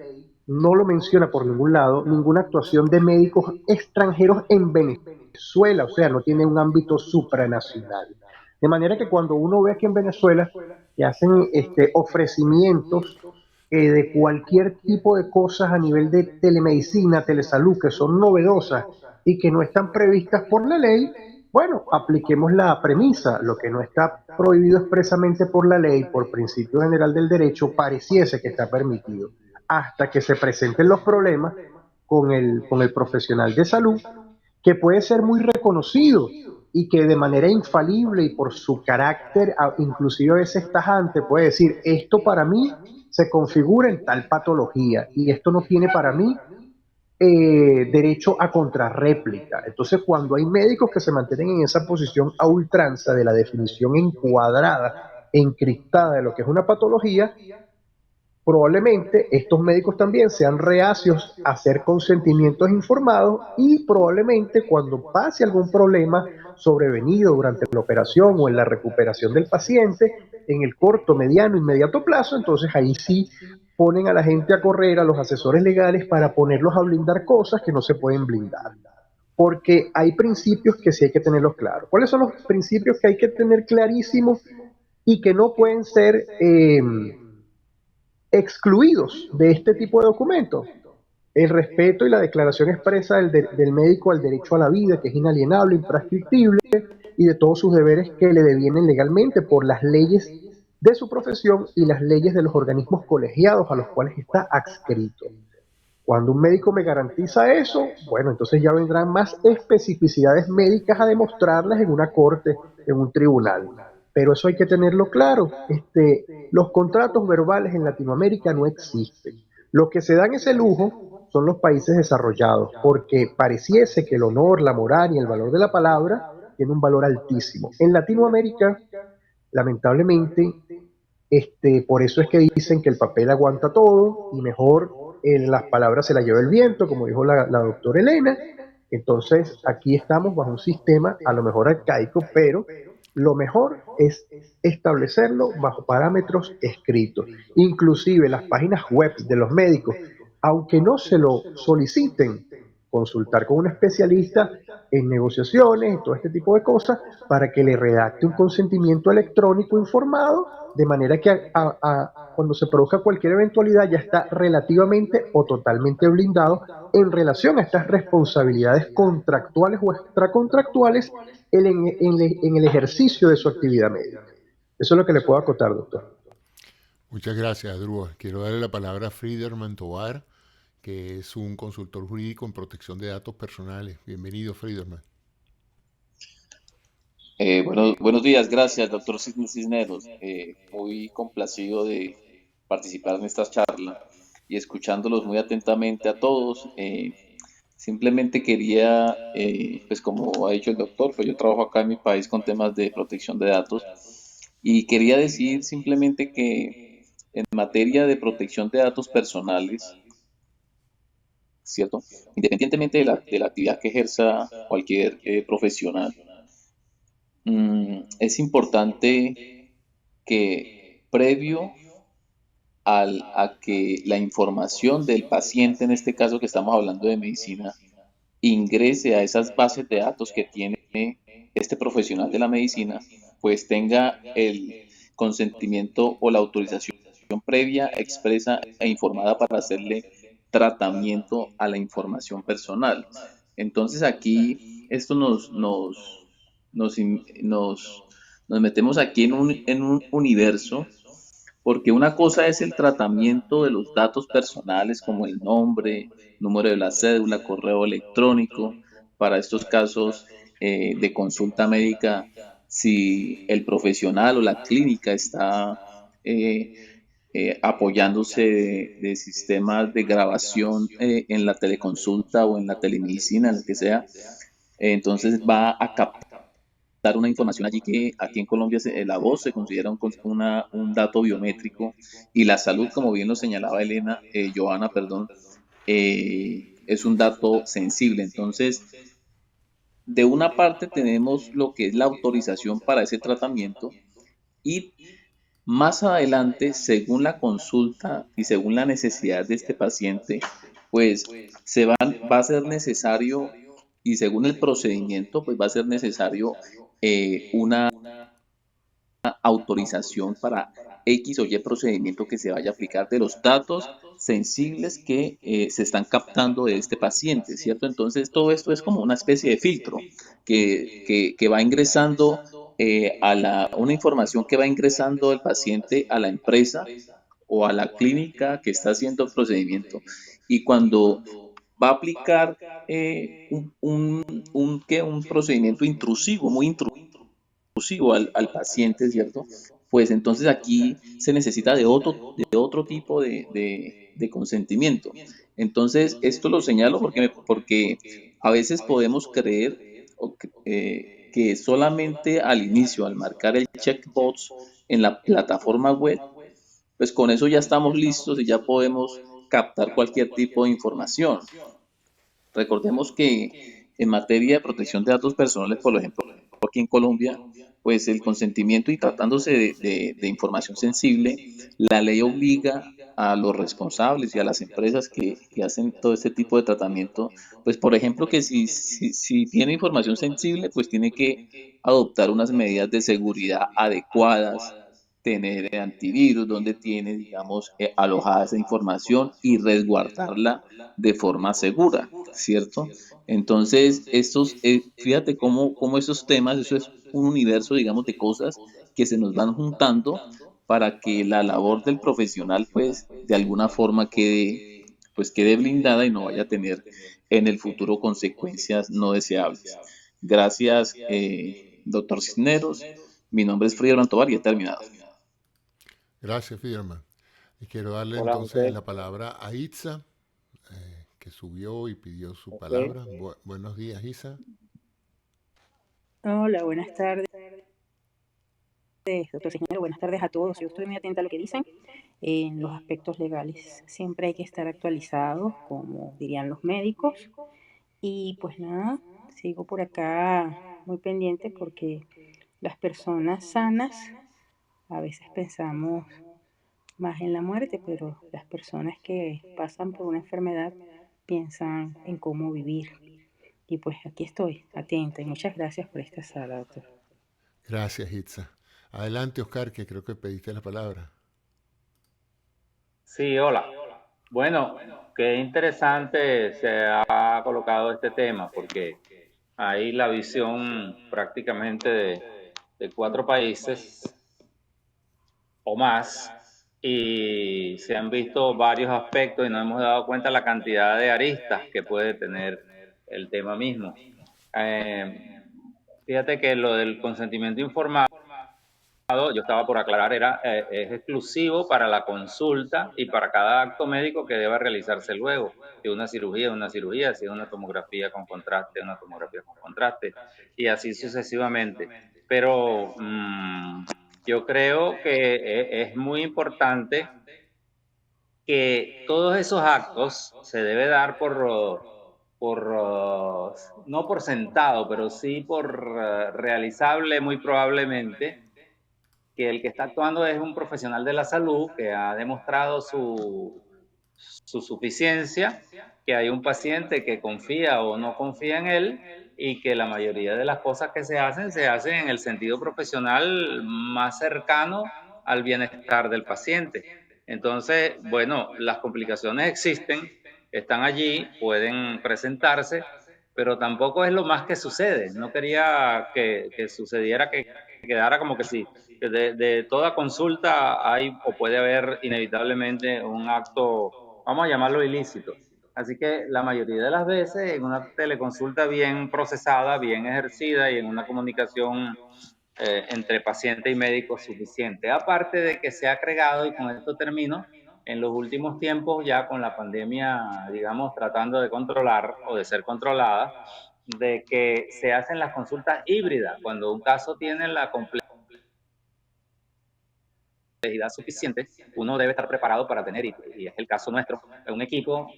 no lo menciona por ningún lado, ninguna actuación de médicos extranjeros en Venezuela, o sea, no tiene un ámbito supranacional. De manera que cuando uno ve aquí en Venezuela que hacen ofrecimientos de cualquier tipo de cosas a nivel de telemedicina, telesalud, que son novedosas y que no están previstas por la ley, bueno, apliquemos la premisa, lo que no está prohibido expresamente por la ley, por principio general del derecho, pareciese que está permitido, hasta que se presenten los problemas con el profesional de salud, que puede ser muy reconocido y que de manera infalible y por su carácter, inclusive a veces tajante, puede decir, esto para mí se configura en tal patología y esto no tiene para mí derecho a contrarréplica. Entonces, cuando hay médicos que se mantienen en esa posición a ultranza de la definición encuadrada, encriptada de lo que es una patología, probablemente estos médicos también sean reacios a hacer consentimientos informados y probablemente cuando pase algún problema sobrevenido durante la operación o en la recuperación del paciente, en el corto, mediano, inmediato plazo, entonces ahí sí ponen a la gente a correr, a los asesores legales, para ponerlos a blindar cosas que no se pueden blindar. Porque hay principios que sí hay que tenerlos claros. ¿Cuáles son los principios que hay que tener clarísimos y que no pueden ser excluidos de este tipo de documentos? El respeto y la declaración expresa del médico al derecho a la vida, que es inalienable, imprescriptible, y de todos sus deberes que le devienen legalmente por las leyes de su profesión y las leyes de los organismos colegiados a los cuales está adscrito. Cuando un médico me garantiza eso, bueno, entonces ya vendrán más especificidades médicas a demostrarlas en una corte, en un tribunal. pero eso hay que tenerlo claro. Los contratos verbales en Latinoamérica no existen. Lo que se dan ese lujo son los países desarrollados, porque pareciese que el honor, la moral y el valor de la palabra tiene un valor altísimo. En Latinoamérica, lamentablemente, por eso es que dicen que el papel aguanta todo y mejor las palabras se las lleva el viento, como dijo la doctora Elena. Entonces, aquí estamos bajo un sistema a lo mejor arcaico, pero lo mejor es establecerlo bajo parámetros escritos. Inclusive las páginas web de los médicos, aunque no se lo soliciten, consultar con un especialista en negociaciones y todo este tipo de cosas para que le redacte un consentimiento electrónico informado, de manera que cuando se produzca cualquier eventualidad ya está relativamente o totalmente blindado en relación a estas responsabilidades contractuales o extracontractuales en el ejercicio de su actividad médica. Eso es lo que le puedo acotar, doctor. Muchas gracias, Drew. Quiero darle la palabra a Friederman Tovar, que es un consultor jurídico en protección de datos personales. Bienvenido, Friederman. Buenos días, gracias, doctor Cisneros. Muy complacido de participar en esta charla y escuchándolos muy atentamente a todos. Simplemente quería, pues como ha dicho el doctor, pues yo trabajo acá en mi país con temas de protección de datos y quería decir simplemente que en materia de protección de datos personales, ¿cierto? Independientemente de la actividad que ejerza cualquier profesional, es importante que previo a que la información del paciente, en este caso que estamos hablando de medicina, ingrese a esas bases de datos que tiene este profesional de la medicina, pues tenga el consentimiento o la autorización previa, expresa e informada para hacerle tratamiento a la información personal. Entonces aquí esto nos, nos, nos metemos aquí en un universo, porque una cosa es el tratamiento de los datos personales como el nombre, número de la cédula, correo electrónico, para estos casos de consulta médica, si el profesional o la clínica está apoyándose de sistemas de grabación en la teleconsulta o en la telemedicina, en lo que sea, entonces va a captar una información allí que aquí en Colombia la voz se considera un dato biométrico y la salud, como bien lo señalaba Johanna, perdón, es un dato sensible. Entonces, de una parte tenemos lo que es la autorización para ese tratamiento y más adelante, según la consulta y según la necesidad de este paciente, pues va a ser necesario y según el procedimiento, pues va a ser necesario una autorización para X o Y procedimiento que se vaya a aplicar de los datos sensibles que se están captando de este paciente, ¿cierto? Entonces todo esto es como una especie de filtro que va ingresando una información que va ingresando el paciente a la empresa o a la clínica que está haciendo el procedimiento. Y cuando va a aplicar un procedimiento intrusivo, muy intrusivo al paciente, ¿cierto? Pues entonces aquí se necesita de otro tipo de consentimiento. Entonces, esto lo señalo porque a veces podemos creer que solamente al inicio, al marcar el checkbox en la plataforma web, pues con eso ya estamos listos y ya podemos captar cualquier tipo de información. Recordemos que en materia de protección de datos personales, por ejemplo, aquí en Colombia, pues el consentimiento y tratándose de información sensible, la ley obliga a los responsables y a las empresas que hacen todo este tipo de tratamiento, pues por ejemplo que si tiene información sensible, pues tiene que adoptar unas medidas de seguridad adecuadas, tener antivirus donde tiene, digamos, alojada esa información y resguardarla de forma segura, ¿cierto? Entonces, fíjate cómo esos temas, eso es un universo, digamos, de cosas que se nos van juntando para que la labor del profesional, pues, de alguna forma quede blindada y no vaya a tener en el futuro consecuencias no deseables. Gracias, doctor Cisneros. Mi nombre es Friedman Tovar y he terminado. Gracias, Fiderman. Y quiero darle Hola, entonces José. la palabra a Itza, que subió y pidió su Ok. palabra. Buenos días, Isa. Hola, buenas tardes, doctor Cisnero. Buenas tardes a todos. Yo estoy muy atenta a lo que dicen en los aspectos legales. Siempre hay que estar actualizados, como dirían los médicos. Y pues nada, sigo por acá muy pendiente porque las personas sanas a veces pensamos más en la muerte, pero las personas que pasan por una enfermedad piensan en cómo vivir. Y pues aquí estoy, atenta, y muchas gracias por esta sala, doctor. Gracias, Itza. Adelante, Oscar, que creo que pediste la palabra. Sí, hola. Bueno, qué interesante se ha colocado este tema, porque hay la visión prácticamente de 4 países o más, y se han visto varios aspectos y nos hemos dado cuenta la cantidad de aristas que puede tener el tema mismo. Fíjate que lo del consentimiento informado, yo estaba por aclarar, es exclusivo para la consulta y para cada acto médico que deba realizarse luego. Si es una cirugía, si es una tomografía con contraste, y así sucesivamente. Pero yo creo que es muy importante que todos esos actos se debe dar no por sentado, pero sí por realizable muy probablemente, que el que está actuando es un profesional de la salud que ha demostrado su suficiencia, que hay un paciente que confía o no confía en él, y que la mayoría de las cosas que se hacen en el sentido profesional más cercano al bienestar del paciente. Entonces, bueno, las complicaciones existen, están allí, pueden presentarse, pero tampoco es lo más que sucede. No quería que sucediera, que quedara como que sí, de toda consulta hay o puede haber inevitablemente un acto, vamos a llamarlo ilícito. Así que la mayoría de las veces en una teleconsulta bien procesada, bien ejercida y en una comunicación entre paciente y médico suficiente. Aparte de que se ha agregado, y con esto termino, en los últimos tiempos ya con la pandemia, digamos, tratando de controlar o de ser controlada, de que se hacen las consultas híbridas, cuando un caso tiene la complejidad suficiente, uno debe estar preparado para tener, y es el caso nuestro, un equipo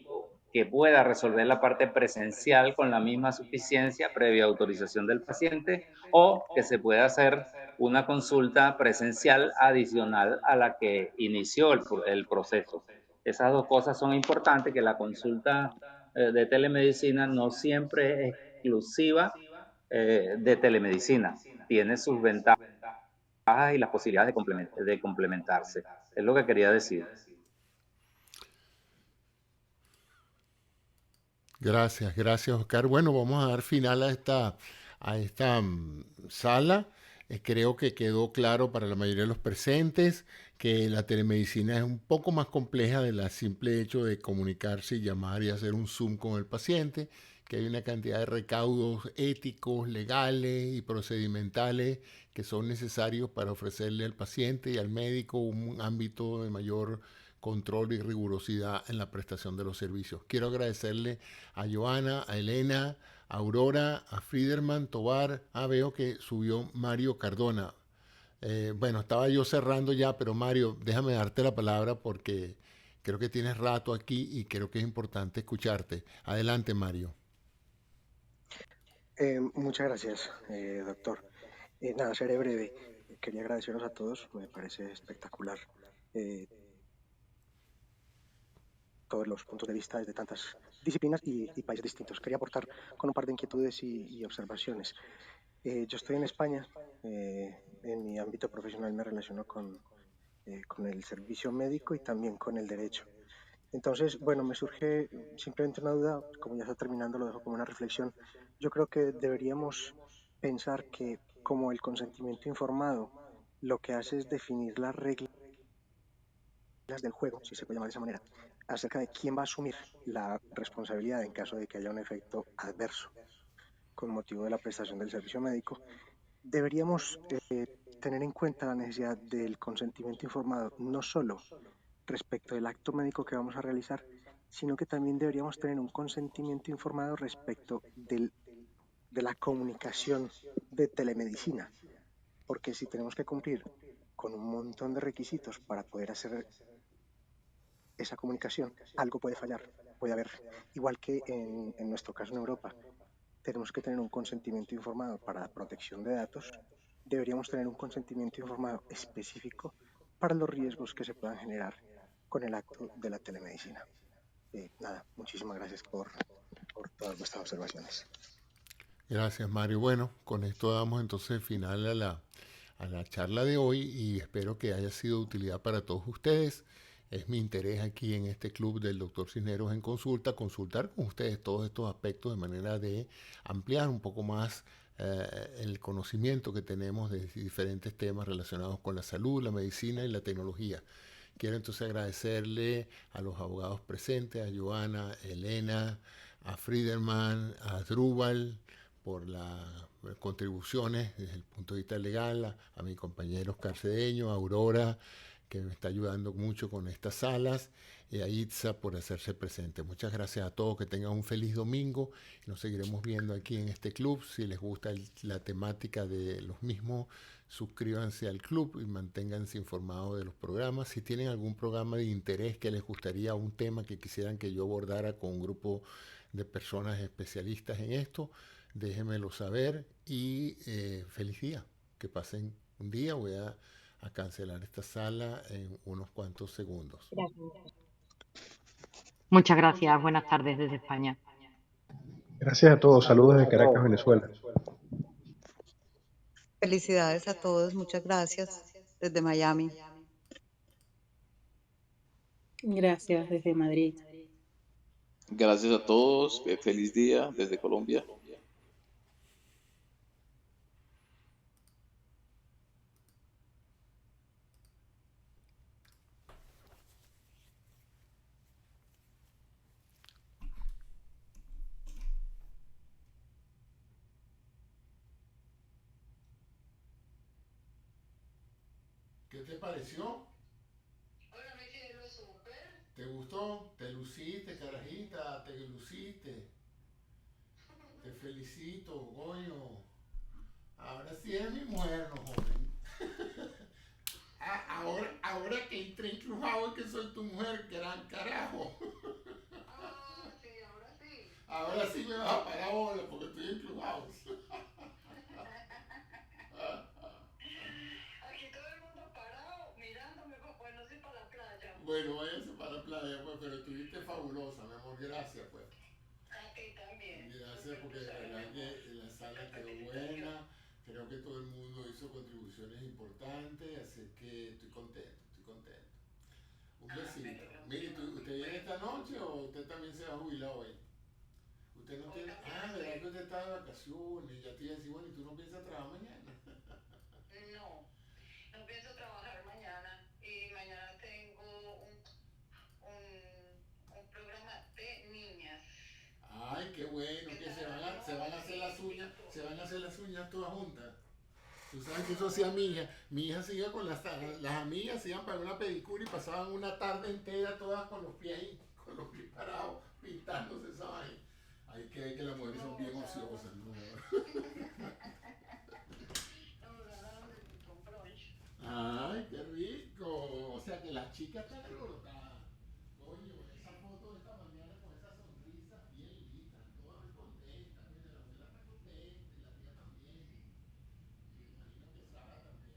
que pueda resolver la parte presencial con la misma suficiencia previa autorización del paciente, o que se pueda hacer una consulta presencial adicional a la que inició el proceso. Esas dos cosas son importantes, que la consulta de telemedicina no siempre es exclusiva de telemedicina, tiene sus ventajas y las posibilidades de complementarse. Es lo que quería decir. Gracias, gracias, Oscar. Bueno, vamos a dar final a esta sala. Creo que quedó claro para la mayoría de los presentes que la telemedicina es un poco más compleja del simple hecho de comunicarse y llamar y hacer un Zoom con el paciente, que hay una cantidad de recaudos éticos, legales y procedimentales que son necesarios para ofrecerle al paciente y al médico un ámbito de mayor control y rigurosidad en la prestación de los servicios. Quiero agradecerle a Joana, a Elena, a Aurora, a Friederman, Tovar. Veo que subió Mario Cardona. Bueno, estaba yo cerrando ya, pero Mario, déjame darte la palabra porque creo que tienes rato aquí y creo que es importante escucharte. Adelante, Mario. Muchas gracias, doctor. Nada, seré breve. Quería agradeceros a todos, me parece espectacular todos los puntos de vista desde tantas disciplinas y países distintos. Quería aportar con un par de inquietudes y observaciones. Yo estoy en España, en mi ámbito profesional me relaciono con el servicio médico y también con el derecho. Entonces, bueno, me surge simplemente una duda, como ya está terminando, lo dejo como una reflexión. Yo creo que deberíamos pensar que como el consentimiento informado lo que hace es definir las reglas del juego, si se puede llamar de esa manera, acerca de quién va a asumir la responsabilidad en caso de que haya un efecto adverso con motivo de la prestación del servicio médico, deberíamos tener en cuenta la necesidad del consentimiento informado, no solo respecto del acto médico que vamos a realizar, sino que también deberíamos tener un consentimiento informado respecto de la comunicación de telemedicina, porque si tenemos que cumplir con un montón de requisitos para poder hacer esa comunicación, algo puede fallar, puede haber, igual que en nuestro caso en Europa, tenemos que tener un consentimiento informado para la protección de datos, deberíamos tener un consentimiento informado específico para los riesgos que se puedan generar con el acto de la telemedicina. Nada, muchísimas gracias por todas vuestras observaciones. Gracias, Mario. Bueno, con esto damos entonces final a la charla de hoy y espero que haya sido de utilidad para todos ustedes. Es mi interés aquí en este club del Dr. Cisneros en Consulta, consultar con ustedes todos estos aspectos de manera de ampliar un poco más el conocimiento que tenemos de diferentes temas relacionados con la salud, la medicina y la tecnología. Quiero entonces agradecerle a los abogados presentes, a Joana, Elena, a Friederman, a Drubal, por las contribuciones desde el punto de vista legal, a mi compañero Oscar Cedeño, a Aurora, que me está ayudando mucho con estas salas, y a Itza por hacerse presente. Muchas gracias a todos, que tengan un feliz domingo, y nos seguiremos viendo aquí en este club. Si les gusta la temática de los mismos, suscríbanse al club y manténganse informados de los programas. Si tienen algún programa de interés que les gustaría, un tema que quisieran que yo abordara con un grupo de personas especialistas en esto, déjenmelo saber y feliz día. Que pasen un día. Voy a cancelar esta sala en unos cuantos segundos. Gracias. Muchas gracias. Buenas tardes desde España. Gracias a todos, saludos desde Caracas, Venezuela. Felicidades a todos, muchas gracias desde Miami. Gracias desde Madrid. Gracias a todos, feliz día desde Colombia. ¿Qué te pareció? ¿Te gustó? ¿Te luciste, carajita? ¿Te luciste? Te felicito, coño. Ahora sí eres mi mujer, no joven. ahora que entré en Clubhouse que soy tu mujer, gran carajo. Sí, ahora sí. Ahora sí me vas a parar bola porque estoy en Clubhouse. Aquí todo el mundo parado, mirándome, pues no sé para la playa. Bueno, váyase para la playa, pues, pero estuviste fabulosa, mi amor, gracias, pues. A ti también. Gracias porque de verdad que la sala quedó buena, creo que todo el mundo hizo contribuciones importantes, así que estoy contento, estoy contento. Un besito. Mire, ¿usted viene esta noche o usted también se va a jubilar hoy? Usted no tiene... Ah, ¿verdad que usted está de vacaciones? Ya te iba a decir, bueno, ¿y tú no piensas trabajar mañana? No, no pienso trabajar mañana y mañana tengo un programa de niñas. Ay, qué bueno, que se van a hacer las uñas, se van a hacer las uñas todas juntas. Tú sabes que eso hacía mi hija se iba con las amigas, se iban para una pedicura y pasaban una tarde entera todas con los pies ahí, con los pies parados, pintándose esa vaina. Hay que ver que las mujeres son bien ociosas, ¿no? Ay, qué rico. O sea que las chicas están alborotadas. Coño, esa foto de esta mañana con esa sonrisa bien linda, todas contentas. Mira, la abuela está contenta y la tía también. Me imagino que Sara también.